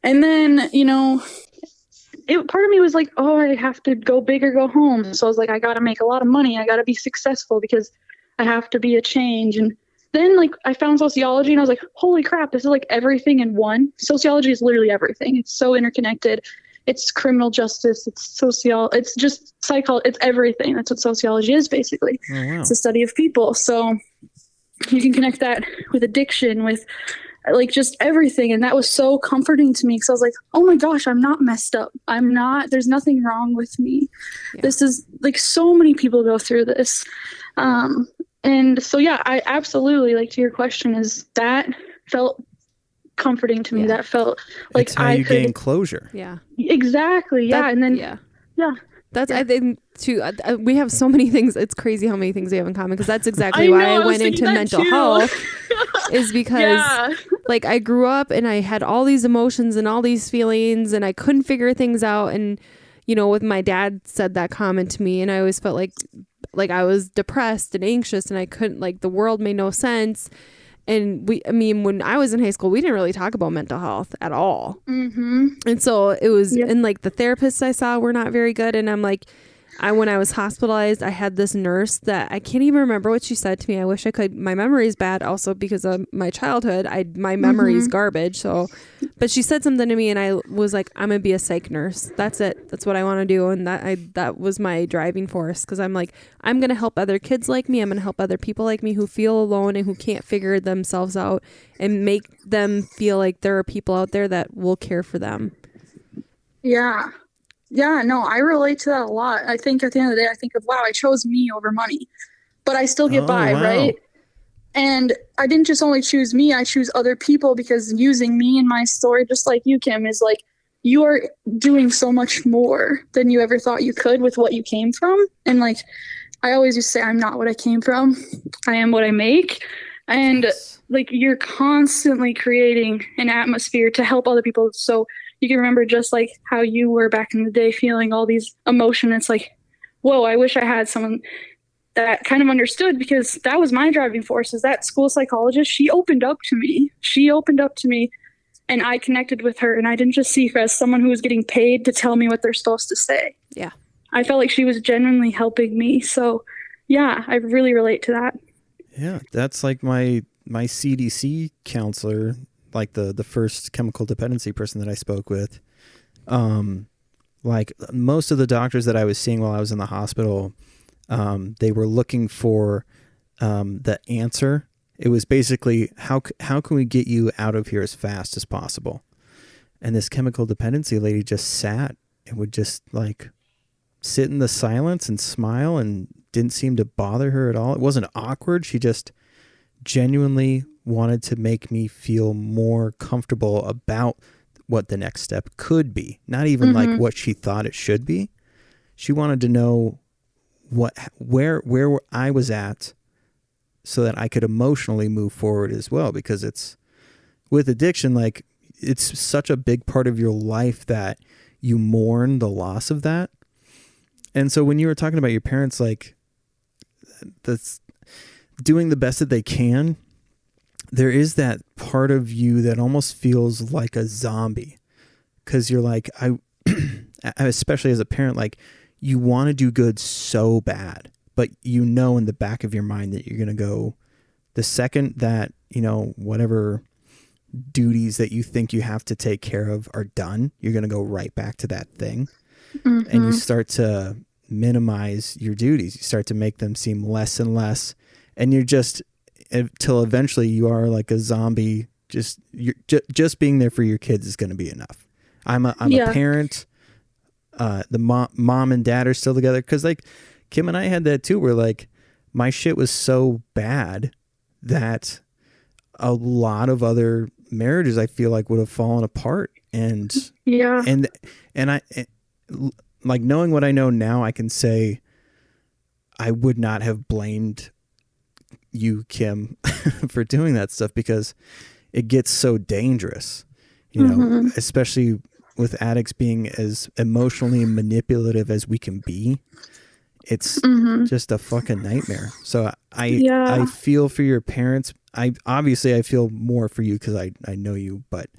And then, part of me was like, oh, I have to go big or go home. So I was like, I got to make a lot of money. I got to be successful because I have to be a change. And then like I found sociology, and I was like, holy crap, this is like everything in one. Sociology is literally everything. It's so interconnected. It's criminal justice. It's it's just psychology. It's everything. That's what sociology is, basically. Oh, wow. It's the study of people. So you can connect that with addiction, with like just everything. And that was so comforting to me, because I was like, oh my gosh, I'm not messed up. There's nothing wrong with me. Yeah. This is like, so many people go through this. And so, yeah, I absolutely, like, to your question, is that felt comforting to me. Yeah. That felt like you gain closure. Yeah, exactly. Yeah. And then, yeah. That's, I think too, we have so many things. It's crazy how many things we have in common, because that's exactly why I went into mental health is because like I grew up and I had all these emotions and all these feelings, and I couldn't figure things out. And, with my dad said that comment to me, and I always felt like I was depressed and anxious, and I couldn't, like, the world made no sense. And when I was in high school, we didn't really talk about mental health at all. Mm-hmm. And so it was, and like the therapists I saw were not very good. And I'm like, when I was hospitalized, I had this nurse that I can't even remember what she said to me. I wish I could. My memory is bad also because of my childhood. My memory is garbage. So, but she said something to me, and I was like, I'm going to be a psych nurse. That's it. That's what I want to do. And that was my driving force, because I'm like, I'm going to help other kids like me. I'm going to help other people like me who feel alone and who can't figure themselves out, and make them feel like there are people out there that will care for them. Yeah. Yeah, no, I relate to that a lot. I think at the end of the day, I think of, wow, I chose me over money, but I still get by, wow. Right? And I didn't just only choose me, I choose other people, because using me in my story, just like you, Kim, is like, you are doing so much more than you ever thought you could with what you came from. And like, I always used to say, I'm not what I came from. I am what I make. And like, you're constantly creating an atmosphere to help other people. So you can remember just like how you were back in the day, feeling all these emotions. It's like, whoa, I wish I had someone that kind of understood, because that was my driving force. Is that school psychologist? She opened up to me. And I connected with her, and I didn't just see her as someone who was getting paid to tell me what they're supposed to say. Yeah. I felt like she was genuinely helping me. So yeah, I really relate to that. Yeah, that's like my CDC counselor, like the first chemical dependency person that I spoke with. Like most of the doctors that I was seeing while I was in the hospital, they were looking for the answer. It was basically how can we get you out of here as fast as possible? And this chemical dependency lady just sat and would just like sit in the silence and smile, and didn't seem to bother her at all. It wasn't awkward. She just genuinely wanted to make me feel more comfortable about what the next step could be. Not even like what she thought it should be. She wanted to know where I was at, so that I could emotionally move forward as well. Because it's with addiction, like it's such a big part of your life that you mourn the loss of that. And so when you were talking about your parents, like that's doing the best that they can, there is that part of you that almost feels like a zombie. Cause you're like, especially as a parent, like you want to do good so bad, but you know in the back of your mind that you're going to go, the second that, you know, whatever duties that you think you have to take care of are done, you're going to go right back to that thing. And you start to minimize your duties. You start to make them seem less and less. And you're just, till eventually you are like a zombie. Just being there for your kids is going to be enough. I'm a parent. The mom and dad are still together. Cause like, Kim and I had that too, where like my shit was so bad that a lot of other marriages I feel like would have fallen apart. And I like, knowing what I know now, I can say I would not have blamed you, Kim, for doing that stuff, because it gets so dangerous, you know, especially with addicts being as emotionally manipulative as we can be. It's just a fucking nightmare. So I feel for your parents. I feel more for you because I know you, but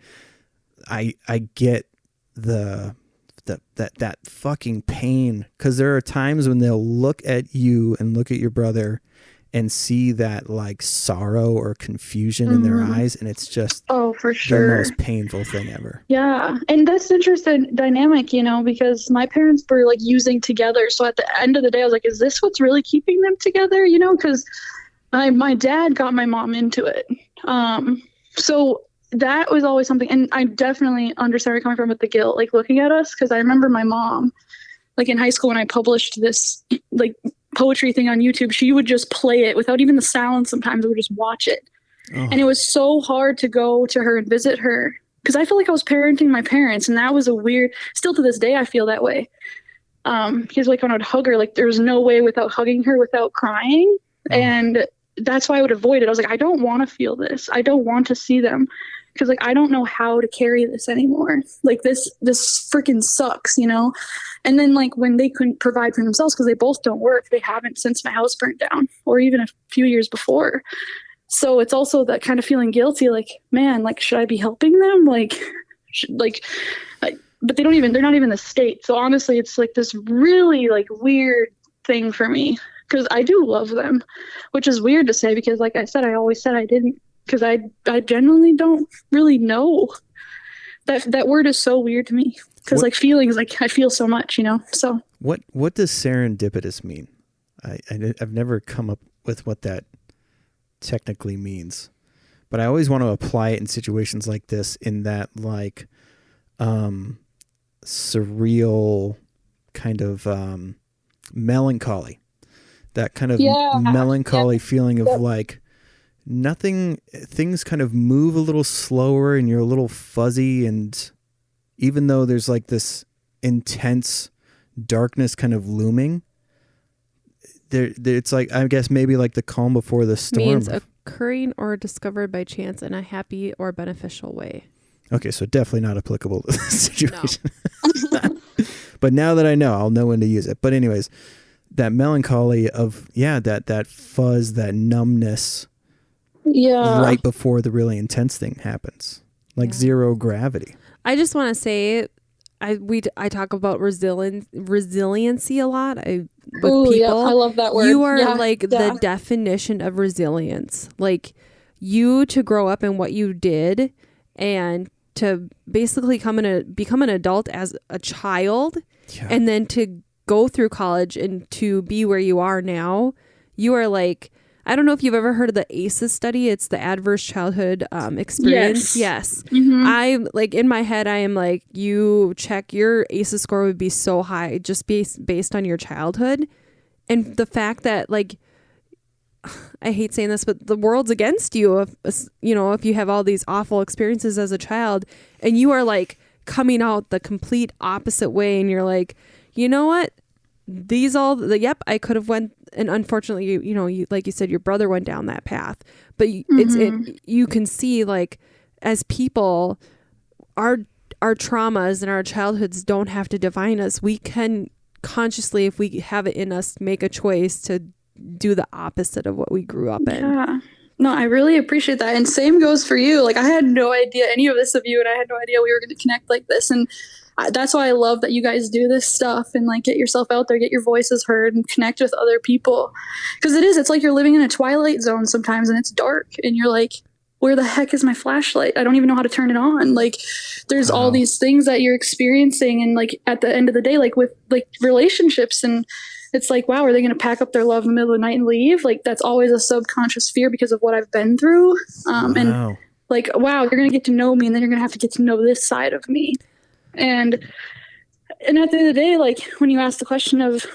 I get that fucking pain, because there are times when they'll look at you and look at your brother and see that like sorrow or confusion in their eyes, and it's just for sure the most painful thing ever. Yeah, and that's interesting dynamic, you know, because my parents were like using together. So at the end of the day, I was like, is this what's really keeping them together? You know, because my dad got my mom into it. So that was always something, and I definitely understand where you're coming from with the guilt, like looking at us, because I remember my mom, like in high school when I published this like poetry thing on YouTube, she would just play it without even the sound. Sometimes I would just watch it. And it was so hard to go to her and visit her, because I feel like I was parenting my parents, and that was a weird, still to this day I feel that way. Because like when I would hug her, like there was no way without hugging her without crying. And that's why I would avoid it. I was like, I don't want to feel this. I don't want to see them, because like I don't know how to carry this anymore. Like this freaking sucks, you know. And then like when they couldn't provide for themselves because they both don't work, they haven't since my house burnt down, or even a few years before. So it's also that kind of feeling guilty, like, man, like should I be helping them? But they're not even in the state. So honestly, it's like this really like weird thing for me, because I do love them, which is weird to say, because like I said, I always said I didn't, because I genuinely don't really know. That word is so weird to me, because like feelings, like I feel so much, you know. So what does serendipitous mean? I've never come up with what that technically means, but I always want to apply it in situations like this, in that like surreal kind of melancholy, that kind of melancholy feeling of like things kind of move a little slower and you're a little fuzzy, and even though there's like this intense darkness kind of looming, it's like, I guess maybe like the calm before the storm. Means occurring or discovered by chance in a happy or beneficial way. Okay, so definitely not applicable to this situation. But now that I know, I'll know when to use it. But anyways, that melancholy of, that fuzz, that numbness right before the really intense thing happens. Like zero gravity. I just want to say, I talk about resiliency a lot with people. Yeah, I love that word. You are the definition of resilience. Like, you to grow up in what you did and to basically become an adult as a child, and then to go through college and to be where you are now. You are like, I don't know if you've ever heard of the ACEs study. It's the adverse childhood experience. Yes. Mm-hmm. I'm like, in my head, I am like, you check your ACEs score would be so high just based on your childhood. And the fact that, like, I hate saying this, but the world's against you if you have all these awful experiences as a child, and you are like coming out the complete opposite way, and you're like, you know what? I could have went, and unfortunately, you like you said, your brother went down that path, but you can see, like, as people, our traumas and our childhoods don't have to define us. We can consciously, if we have it in us, make a choice to do the opposite of what we grew up in. Yeah. No, I really appreciate that. And same goes for you. Like, I had no idea any of this of you, and I had no idea we were going to connect like this. And that's why I love that you guys do this stuff and, like, get yourself out there, get your voices heard, and connect with other people. Because it's like you're living in a twilight zone sometimes, and it's dark, and you're like, where the heck is my flashlight? I don't even know how to turn it on. Like, there's all these things that you're experiencing, and, like, at the end of the day, like with, like, relationships, and it's like, wow, are they going to pack up their love in the middle of the night and leave? Like, that's always a subconscious fear because of what I've been through. And like, wow, you're going to get to know me, and then you're going to have to get to know this side of me. And at the end of the day, like, when you ask the question of,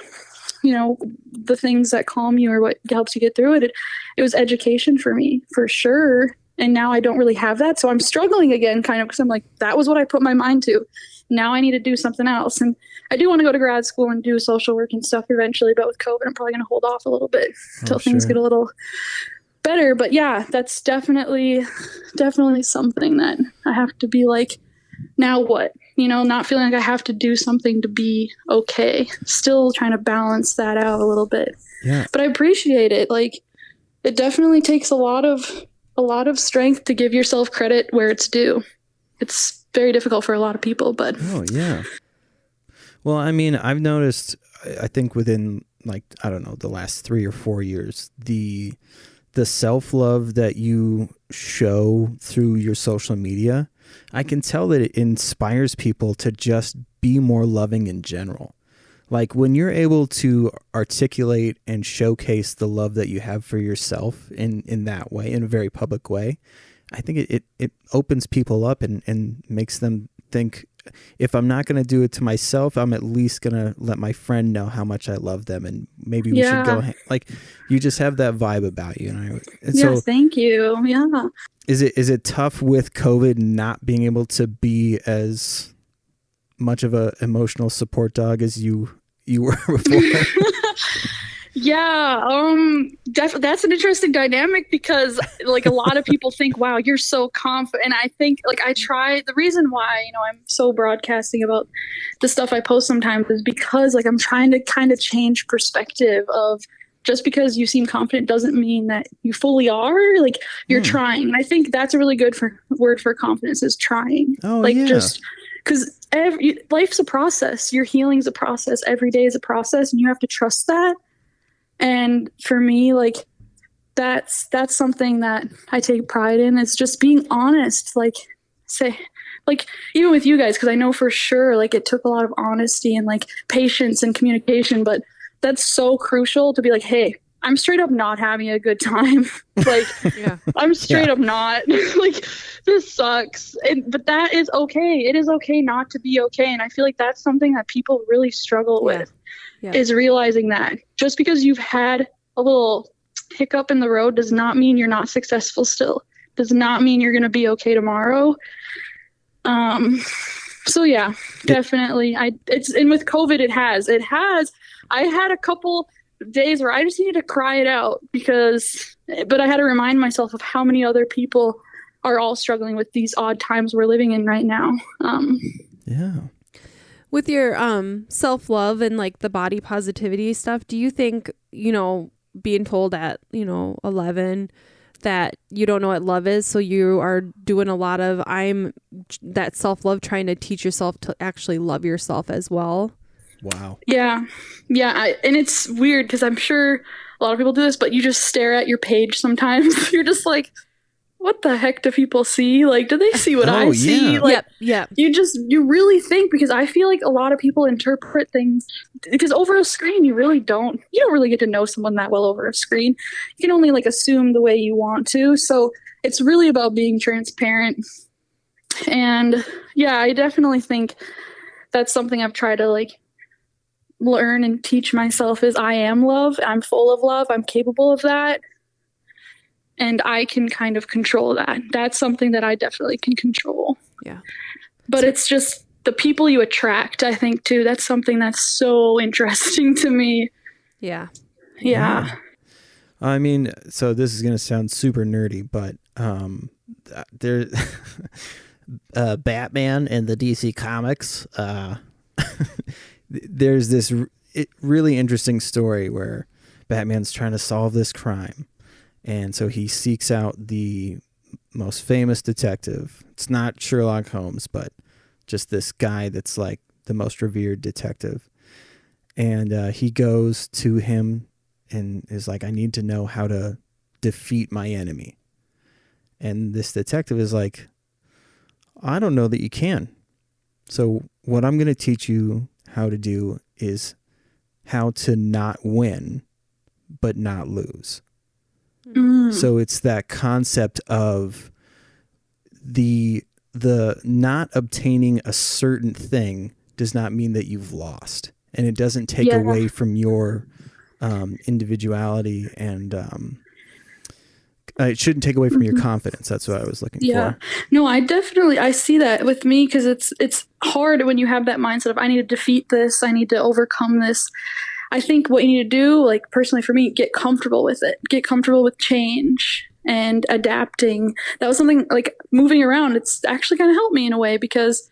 the things that calm you or what helps you get through it, it was education for me, for sure. And now I don't really have that. So I'm struggling again, kind of, because I'm like, that was what I put my mind to. Now I need to do something else. And I do want to go to grad school and do social work and stuff eventually. But with COVID, I'm probably going to hold off a little bit until things get a little better. But yeah, that's definitely something that I have to be like, now what? Not feeling like I have to do something to be okay. Still trying to balance that out a little bit. Yeah. But I appreciate it. Like, it definitely takes a lot of strength to give yourself credit where it's due. It's very difficult for a lot of people, but. Oh, yeah. Well, I mean, I've noticed, I think within, like, I don't know, the last 3 or 4 years, the self-love that you show through your social media, I can tell that it inspires people to just be more loving in general. Like, when you're able to articulate and showcase the love that you have for yourself in that way, in a very public way, I think it opens people up and makes them think, if I'm not going to do it to myself, I'm at least going to let my friend know how much I love them, and maybe we should go. Like, you just have that vibe about you. And so, thank you. Yeah. Is it tough with COVID not being able to be as much of a emotional support dog as you were before? Yeah, that's an interesting dynamic, because, like, a lot of people think, wow, you're so confident. And I think, like, the reason why, I'm so broadcasting about the stuff I post sometimes is because, like, I'm trying to kind of change perspective of, just because you seem confident doesn't mean that you fully are. Like, you're trying. And I think that's a really good word for confidence, is trying. Oh, like, yeah. Just because life's a process. Your healing's a process. Every day is a process, and you have to trust that. And for me, like, that's something that I take pride in. It's just being honest, like, even with you guys, because I know for sure, like, it took a lot of honesty and, like, patience and communication, but that's so crucial to be like, hey, I'm straight up not having a good time. Like, I'm straight up not. Like, this sucks. But that is okay. It is okay not to be okay. And I feel like that's something that people really struggle with. Is realizing that just because you've had a little hiccup in the road does not mean you're not successful still. Does not mean you're going to be okay tomorrow. So yeah, definitely. And with COVID, it has. I had a couple days where I just needed to cry it out, but I had to remind myself of how many other people are all struggling with these odd times we're living in right now. Yeah. With your self-love and like the body positivity stuff, do you think, being told at, 11 that you don't know what love is, so you are doing a lot of that self-love, trying to teach yourself to actually love yourself as well? Wow. Yeah. And it's weird because I'm sure a lot of people do this, but you just stare at your page sometimes. You're just like, what the heck do people see? Like, do they see what I see? Yeah. Like, Yep. you really think, because I feel like a lot of people interpret things, because over a screen, you don't really get to know someone that well over a screen. You can only like assume the way you want to. So it's really about being transparent. And yeah, I definitely think that's something I've tried to like learn and teach myself is I am love. I'm full of love. I'm capable of that. And I can kind of control that. That's something that I definitely can control. Yeah. But it's just the people you attract, I think, too. That's something that's so interesting to me. Yeah. Yeah. I mean, so this is going to sound super nerdy, but there, Batman and the DC Comics, there's this really interesting story where Batman's trying to solve this crime. And so he seeks out the most famous detective. It's not Sherlock Holmes, but just this guy that's like the most revered detective. And he goes to him and is like, I need to know how to defeat my enemy. And this detective is like, I don't know that you can. So what I'm going to teach you how to do is how to not win, but not lose. So it's that concept of the not obtaining a certain thing does not mean that you've lost, and it doesn't take away from your individuality, and it shouldn't take away from your confidence. That's what I was looking for. No, I see that with me, because it's hard when you have that mindset of I need to defeat this, I need to overcome this. I think what you need to do, like personally for me, get comfortable with it. Get comfortable with change and adapting. That was something like moving around. It's actually kind of helped me in a way, because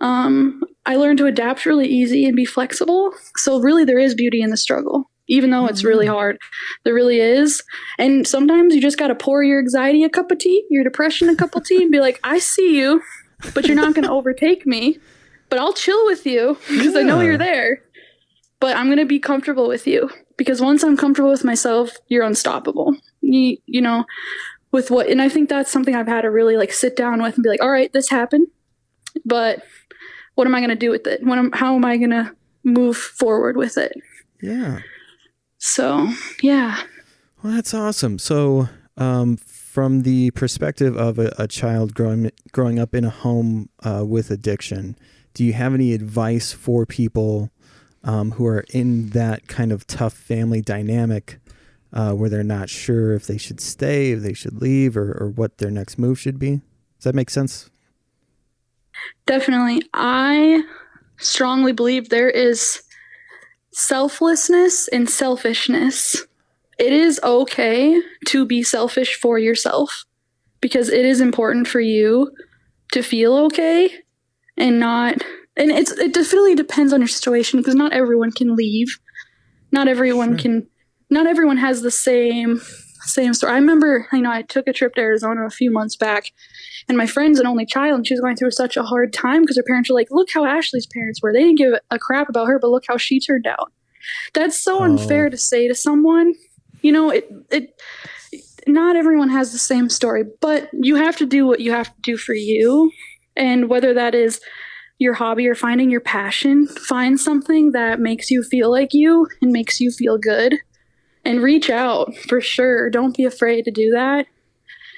I learned to adapt really easy and be flexible. So really there is beauty in the struggle, even though it's really hard. There really is. And sometimes you just got to pour your anxiety a cup of tea, your depression a cup of tea, and be like, I see you, but you're not going to overtake me. But I'll chill with you because I know you're there. But I'm going to be comfortable with you, because once I'm comfortable with myself, you're unstoppable. You know, with what, and I think that's something I've had to really like sit down with and be like, all right, this happened, but what am I going to do with it? How am I going to move forward with it? Yeah. So, yeah. Well, that's awesome. So, from the perspective of a child growing up in a home with addiction, do you have any advice for people who are in that kind of tough family dynamic where they're not sure if they should stay, if they should leave, or what their next move should be? Does that make sense? Definitely. I strongly believe there is selflessness and selfishness. It is okay to be selfish for yourself, because it is important for you to feel okay and not. And it definitely depends on your situation, because not everyone can leave. Not everyone can. Not everyone has the same story. I remember, I took a trip to Arizona a few months back, and my friend's an only child, and she was going through such a hard time because her parents were like, "Look how Ashley's parents were. They didn't give a crap about her, but look how she turned out." That's so unfair to say to someone. Not everyone has the same story, but you have to do what you have to do for you, and whether that is your hobby or finding your passion, find something that makes you feel like you and makes you feel good, and reach out for sure. Don't be afraid to do that,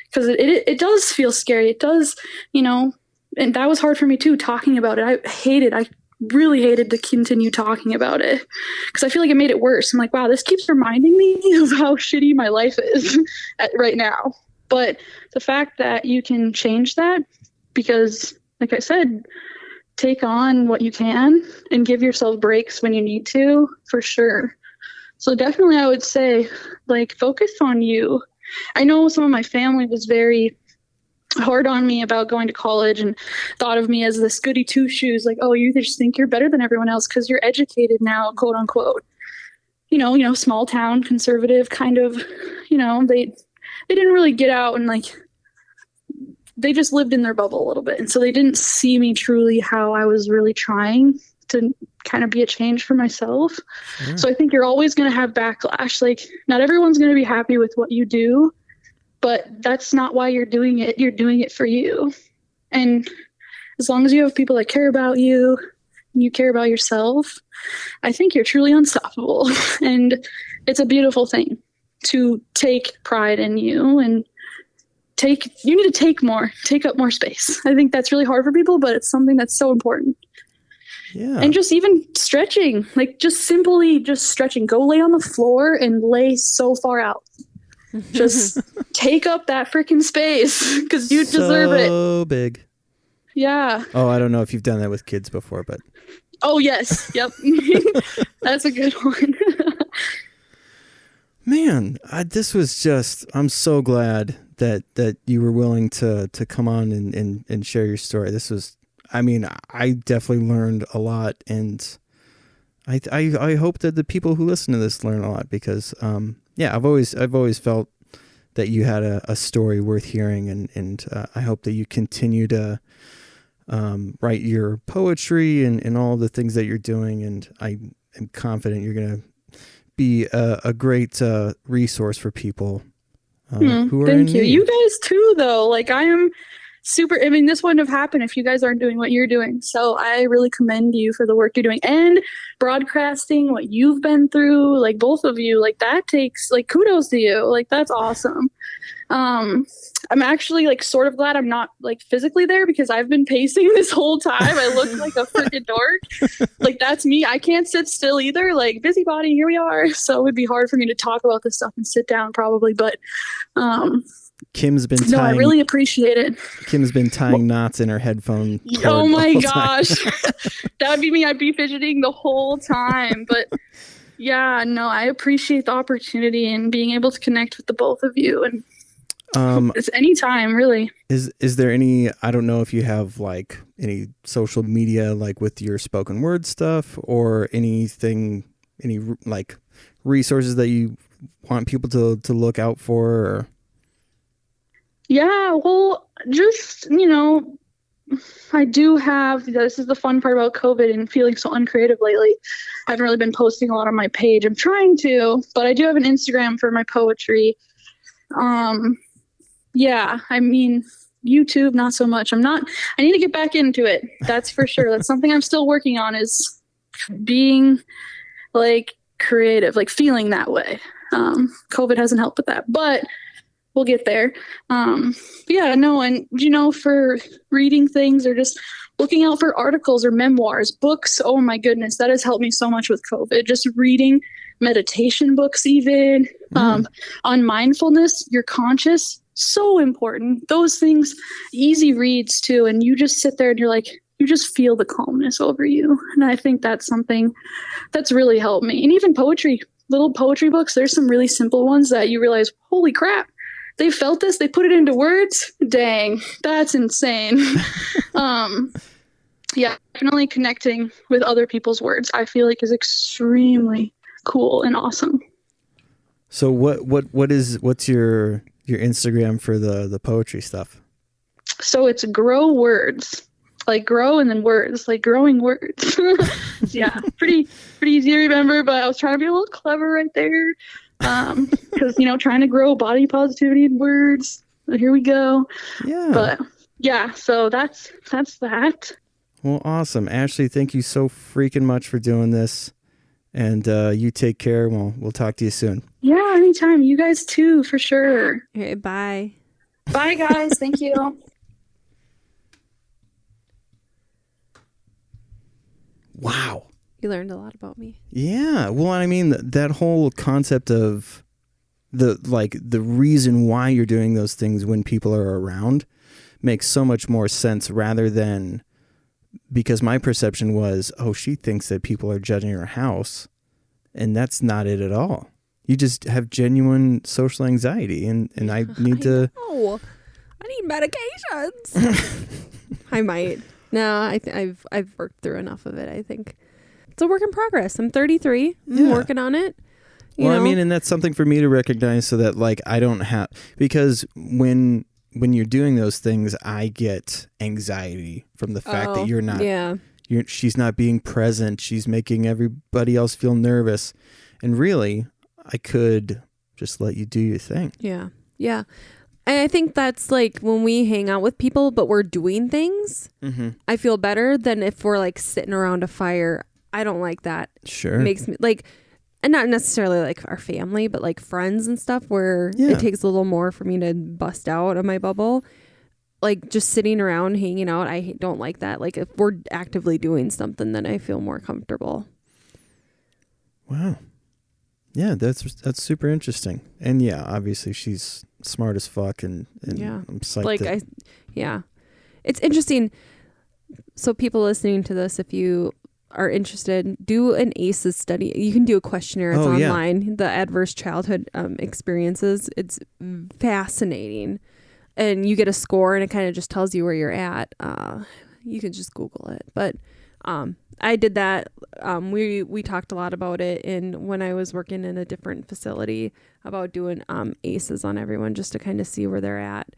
because it does feel scary. It does, and that was hard for me too, talking about it. I really hated to continue talking about it, because I feel like it made it worse. I'm like, wow, this keeps reminding me of how shitty my life is right now. But the fact that you can change that, because like I said, take on what you can and give yourself breaks when you need to, for sure. So definitely I would say, like, focus on you. I know some of my family was very hard on me about going to college and thought of me as this goody two shoes, like, oh, you just think you're better than everyone else because you're educated now, quote unquote. Small town conservative kind of, they didn't really get out and like they just lived in their bubble a little bit. And so they didn't see me truly how I was really trying to kind of be a change for myself. Sure. So I think you're always going to have backlash. Like, not everyone's going to be happy with what you do, but that's not why you're doing it. You're doing it for you. And as long as you have people that care about you, and you care about yourself, I think you're truly unstoppable. And it's a beautiful thing to take pride in you and you need to take up more space. I think that's really hard for people, but it's something that's so important. Yeah. And just even stretching, like just stretching, go lay on the floor and lay so far out. Just take up that freaking space because you deserve it. So big. Yeah. Oh, I don't know if you've done that with kids before, but. Oh, yes. Yep. That's a good one. Man, this was just, I'm so glad that you were willing to come on and share your story. This was, I mean, I definitely learned a lot, and I hope that the people who listen to this learn a lot because, I've always felt that you had a story worth hearing, and I hope that you continue to write your poetry and all the things that you're doing, and I am confident you're going to be a great resource for people who are in need. You guys too, though. Like, I am super, I mean, this wouldn't have happened if you guys aren't doing what you're doing. So I really commend you for the work you're doing and broadcasting what you've been through. Like, both of you, like, that takes, like, kudos to you. Like, that's awesome. I'm actually like sort of glad I'm not like physically there because I've been pacing this whole time. I look like a freaking dork. Like, that's me. I can't sit still either. Like, busybody, here we are. So it would be hard for me to talk about this stuff and sit down probably. But Kim's been I really appreciate it. Kim's been tying knots in her headphone. Oh my gosh. That would be me. I'd be fidgeting the whole time. But yeah, no, I appreciate the opportunity and being able to connect with the both of you. And it's anytime, really. Is there any, I don't know if you have like any social media like with your spoken word stuff or anything, any like resources that you want people to look out for? Or? Yeah, well, just, I do have, this is the fun part about COVID and feeling so uncreative lately. I haven't really been posting a lot on my page. I'm trying to, but I do have an Instagram for my poetry. Yeah, I mean, YouTube, not so much. I need to get back into it. That's for sure. That's something I'm still working on, is being like creative, like feeling that way. COVID hasn't helped with that, but we'll get there. Yeah, no. And, for reading things or just looking out for articles or memoirs, books. Oh my goodness. That has helped me so much with COVID. Just reading meditation books, even on mindfulness, your conscious. So important. Those things, easy reads too. And you just sit there and you're like, you just feel the calmness over you. And I think that's something that's really helped me. And even poetry, little poetry books, there's some really simple ones that you realize, holy crap, they felt this, they put it into words. Dang, that's insane. Yeah, definitely connecting with other people's words, I feel like is extremely cool and awesome. So what's your Instagram for the poetry stuff? So it's grow words, like grow and then words, like growing words. Yeah, pretty easy to remember, but I was trying to be a little clever right there. Because, trying to grow body positivity in words. So here we go. Yeah. But yeah, so that's that. Well, awesome. Ashley, thank you so freaking much for doing this. And you take care. We'll talk to you soon. Yeah, anytime. You guys too, for sure. Okay, bye. Bye, guys. Thank you. Wow. You learned a lot about me. Yeah. Well, I mean, that whole concept of the reason why you're doing those things when people are around makes so much more sense rather than because my perception was, oh, she thinks that people are judging her house. And that's not it at all. You just have genuine social anxiety. And I need to. No, I need medications. I might. No, I've worked through enough of it. I think it's a work in progress. I'm 33. I'm working on it. Well, I mean, and that's something for me to recognize so that like I don't have, because when you're doing those things, I get anxiety from the fact that you're not. Yeah. She's not being present. She's making everybody else feel nervous, and really, I could just let you do your thing. Yeah. Yeah. And I think that's like when we hang out with people, but we're doing things, I feel better than if we're like sitting around a fire. I don't like that. Sure. It makes me like, and not necessarily like our family, but like friends and stuff where it takes a little more for me to bust out of my bubble. Like just sitting around hanging out, I don't like that. Like if we're actively doing something, then I feel more comfortable. Wow. Yeah, that's super interesting. And yeah, obviously she's smart as fuck, and I'm psyched. Like it's interesting. So people listening to this, if you are interested, do an ACEs study. You can do a questionnaire. It's online. The adverse childhood experiences. It's fascinating, and you get a score, and it kind of just tells you where you're at. You can just Google it, but I did that. We talked a lot about it when I was working in a different facility about doing ACEs on everyone just to kind of see where they're at.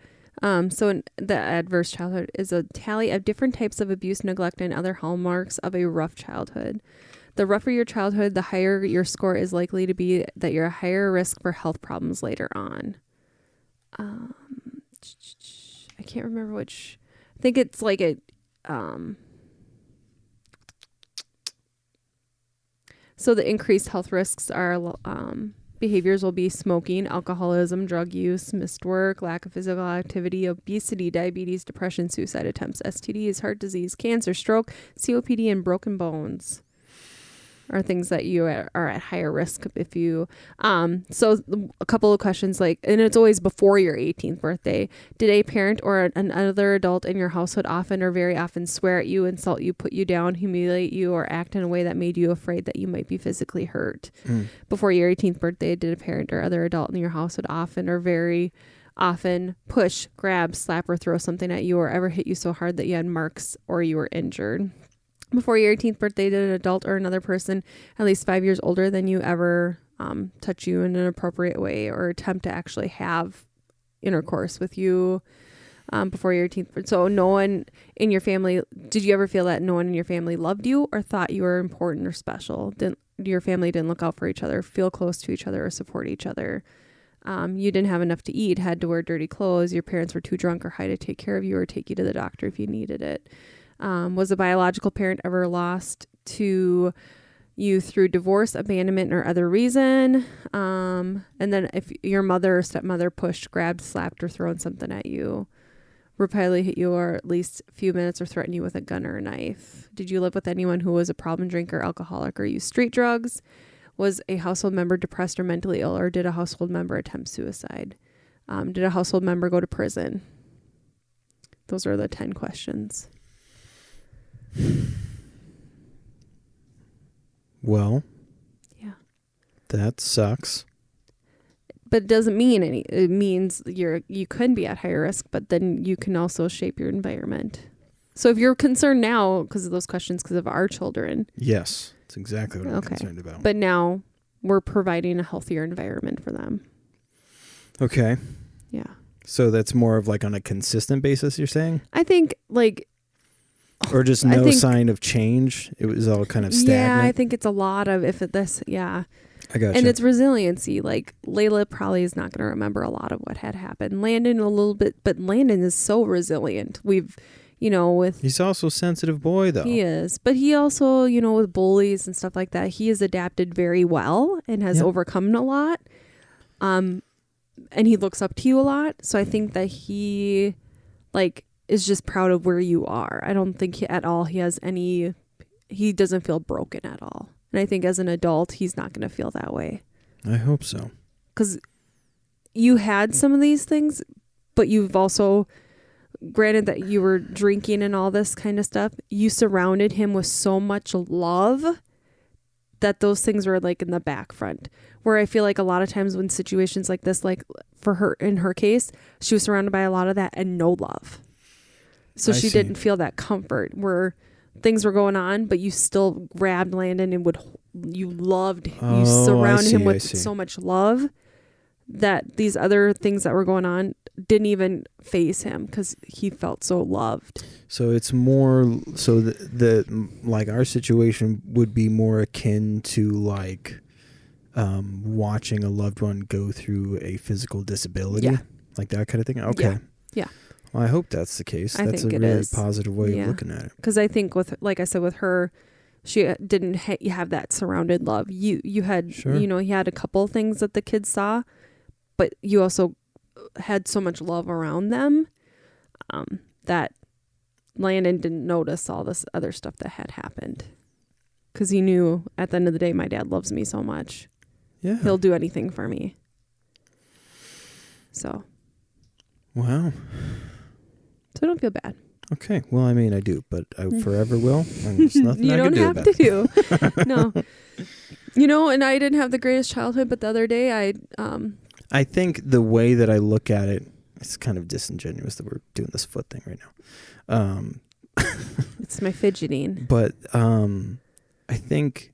So the adverse childhood is a tally of different types of abuse, neglect, and other hallmarks of a rough childhood. The rougher your childhood, the higher your score is likely to be that you're a higher risk for health problems later on. I can't remember which. I think it's like a. So the increased health risks are behaviors will be smoking, alcoholism, drug use, missed work, lack of physical activity, obesity, diabetes, depression, suicide attempts, STDs, heart disease, cancer, stroke, COPD, and broken bones are things that you are at higher risk if you so a couple of questions, like, and it's always before your 18th birthday. Did a parent or another adult in your household often or very often swear at you, insult you, put you down, humiliate you, or act in a way that made you afraid that you might be physically hurt? Before your 18th birthday, did a parent or other adult in your household often or very often push, grab, slap, or throw something at you, or ever hit you so hard that you had marks or you were injured? Before your 18th birthday, did an adult or another person at least 5 years older than you ever touch you in an appropriate way or attempt to actually have intercourse with you before your 18th birthday? So no one in your family, did you ever feel that no one in your family loved you or thought you were important or special? Your family didn't look out for each other, feel close to each other, or support each other? You didn't have enough to eat, had to wear dirty clothes, your parents were too drunk or high to take care of you or take you to the doctor if you needed it. Was a biological parent ever lost to you through divorce, abandonment, or other reason? And then if your mother or stepmother pushed, grabbed, slapped, or thrown something at you, repeatedly hit you or at least a few minutes or threatened you with a gun or a knife? Did you live with anyone who was a problem drinker, alcoholic, or used street drugs? Was a household member depressed or mentally ill, or did a household member attempt suicide? Did a household member go to prison? Those are the 10 questions. Well, yeah, that sucks. But it doesn't mean any. It means you could be at higher risk, but then you can also shape your environment. So if you're concerned now because of those questions, because of our children, yes, that's exactly what I'm concerned about. But now we're providing a healthier environment for them. Okay. Yeah. So that's more of like on a consistent basis, you're saying? I think like. Or just no sign of change? It was all kind of stagnant? Yeah, I think it's a lot of I got you. And it's resiliency. Like Layla probably is not going to remember a lot of what had happened. Landon a little bit, but Landon is so resilient. He's He is. But he also, with bullies and stuff like that, he has adapted very well and has overcome a lot. And he looks up to you a lot. So I think that he is just proud of where you are. I don't think he doesn't feel broken at all. And I think as an adult, he's not going to feel that way. I hope so. Because you had some of these things, but you've also, granted that you were drinking and all this kind of stuff, you surrounded him with so much love that those things were like in the back front, where I feel like a lot of times when situations like this, like for her, in her case, she was surrounded by a lot of that and no love. So she didn't feel that comfort where things were going on, but you still grabbed Landon and you surrounded him with so much love that these other things that were going on didn't even faze him because he felt so loved. So it's more, so the like our situation would be more akin to like watching a loved one go through a physical disability, like that kind of thing. Okay. Yeah. Well, I hope that's the case. That's a really positive way of looking at it. Because I think like I said, with her, she didn't have that surrounded love. You had, you had a couple things that the kids saw, but you also had so much love around them that Landon didn't notice all this other stuff that had happened. Because he knew at the end of the day, my dad loves me so much. Yeah. He'll do anything for me. So. Wow. So don't feel bad. Okay. Well, I mean, I do, but I forever will. And there's nothing I can do about it. You don't have to do. No. And I didn't have the greatest childhood, but the other day I think the way that I look at it, it's kind of disingenuous that we're doing this foot thing right now. It's my fidgeting. But I think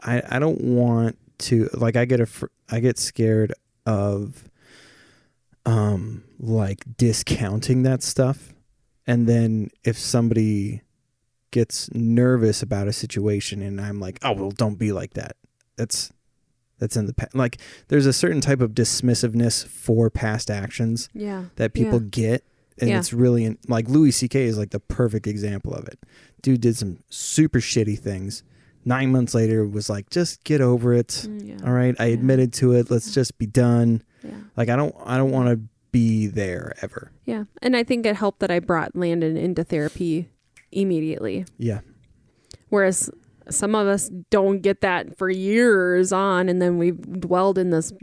I don't want to, like, I get scared of like discounting that stuff, and then if somebody gets nervous about a situation and I'm like, oh well, don't be like that, that's in the past. Like, there's a certain type of dismissiveness for past actions that people get, and it's really like Louis C.K. is like the perfect example of it. Dude did some super shitty things. 9 months later was like, just get over it. All right, I admitted to it. Let's just be done. Like, I don't want to be there ever. Yeah. And I think it helped that I brought Landon into therapy immediately. Yeah. Whereas some of us don't get that for years on, and then we've dwelled in this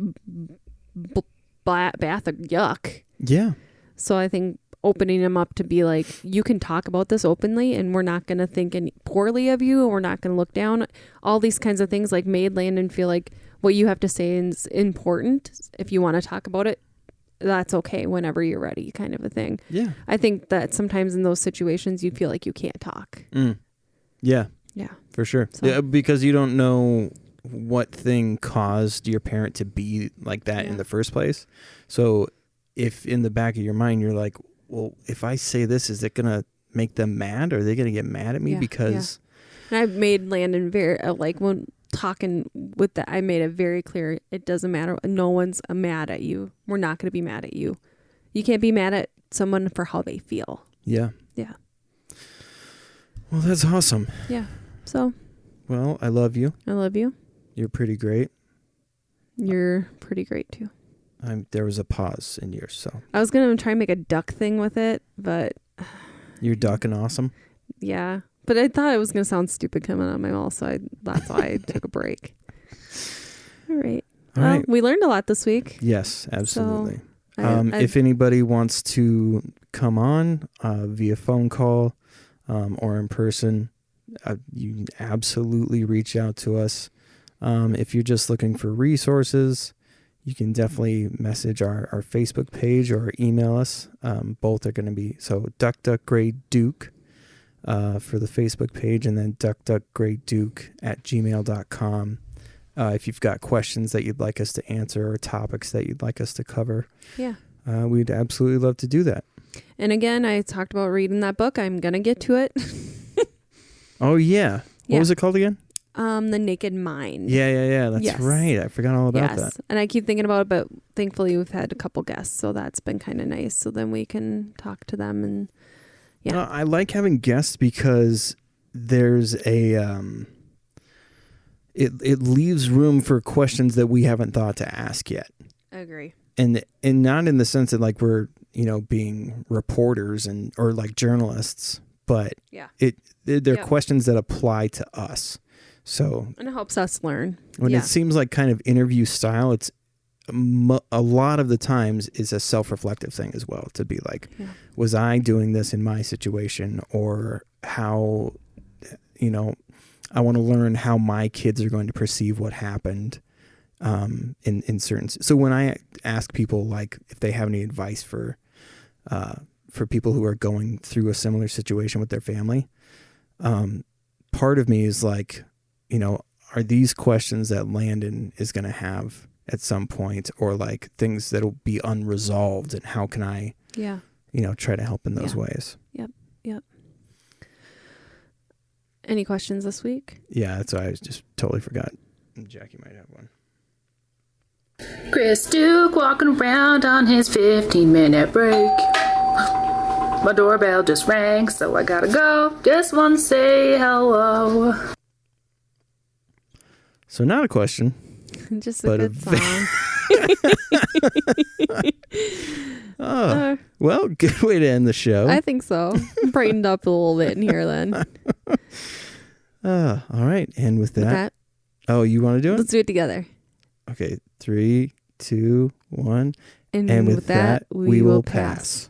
bath of yuck. Yeah. So I think opening him up to be like, you can talk about this openly, and we're not going to think any poorly of you, and we're not going to look down. All these kinds of things like made Landon feel like what you have to say is important. If you want to talk about it, that's okay whenever you're ready, kind of a thing. Yeah. I think that sometimes in those situations you feel like you can't talk. Yeah. Yeah. For sure. So. Yeah, because you don't know what thing caused your parent to be like that in the first place. So if in the back of your mind you're like, well, if I say this, is it going to make them mad? Are they going to get mad at me because... And I've made Landon very, like, when talking with that, I made it very clear, it doesn't matter. No one's mad at you. We're not going to be mad at you. You can't be mad at someone for how they feel. Yeah. Yeah. Well, that's awesome. Yeah. So. Well, I love you. I love you. You're pretty great. You're pretty great too. There was a pause in yours, so. I was going to try and make a duck thing with it, but. You're ducking awesome? Yeah. But I thought it was going to sound stupid coming out of my mouth, so that's why I took a break. All right. All right. We learned a lot this week. Yes, absolutely. So if anybody wants to come on via phone call or in person, you can absolutely reach out to us. If you're just looking for resources, you can definitely message our Facebook page or email us. Both are going to be, so DuckDuckGrayDuke for the Facebook page, and then duckduckgrayduke@gmail.com. If you've got questions that you'd like us to answer or topics that you'd like us to cover, we'd absolutely love to do that. And again, I talked about reading that book. I'm going to get to it. Oh, yeah. What was it called again? The Naked Mind. Yeah. That's right. I forgot all about that. And I keep thinking about it, but thankfully we've had a couple guests, so that's been kind of nice. So then we can talk to them and I like having guests because there's a it leaves room for questions that we haven't thought to ask yet. I agree. And not in the sense that like we're, being reporters or like journalists, but they're questions that apply to us. So, and it helps us learn. When it seems like kind of interview style, it's a lot of the times is a self-reflective thing as well, to be like, was I doing this in my situation, or how, I want to learn how my kids are going to perceive what happened in certain. So when I ask people like if they have any advice for people who are going through a similar situation with their family, part of me is like, you know, are these questions that Landon is going to have at some point, or like things that'll be unresolved, and how can I, you know, try to help in those ways? Yep. Any questions this week? Yeah, that's why I just totally forgot. Jackie might have one. Chris Duke walking around on his 15-minute break. My doorbell just rang, so I gotta go. Just want to say hello. So not a question. Just a good song. Well, good way to end the show. I think so. Brightened up a little bit in here then. All right. And with that, oh, you want to do it? Let's do it together. Okay. 3, 2, 1. And with that, we will pass.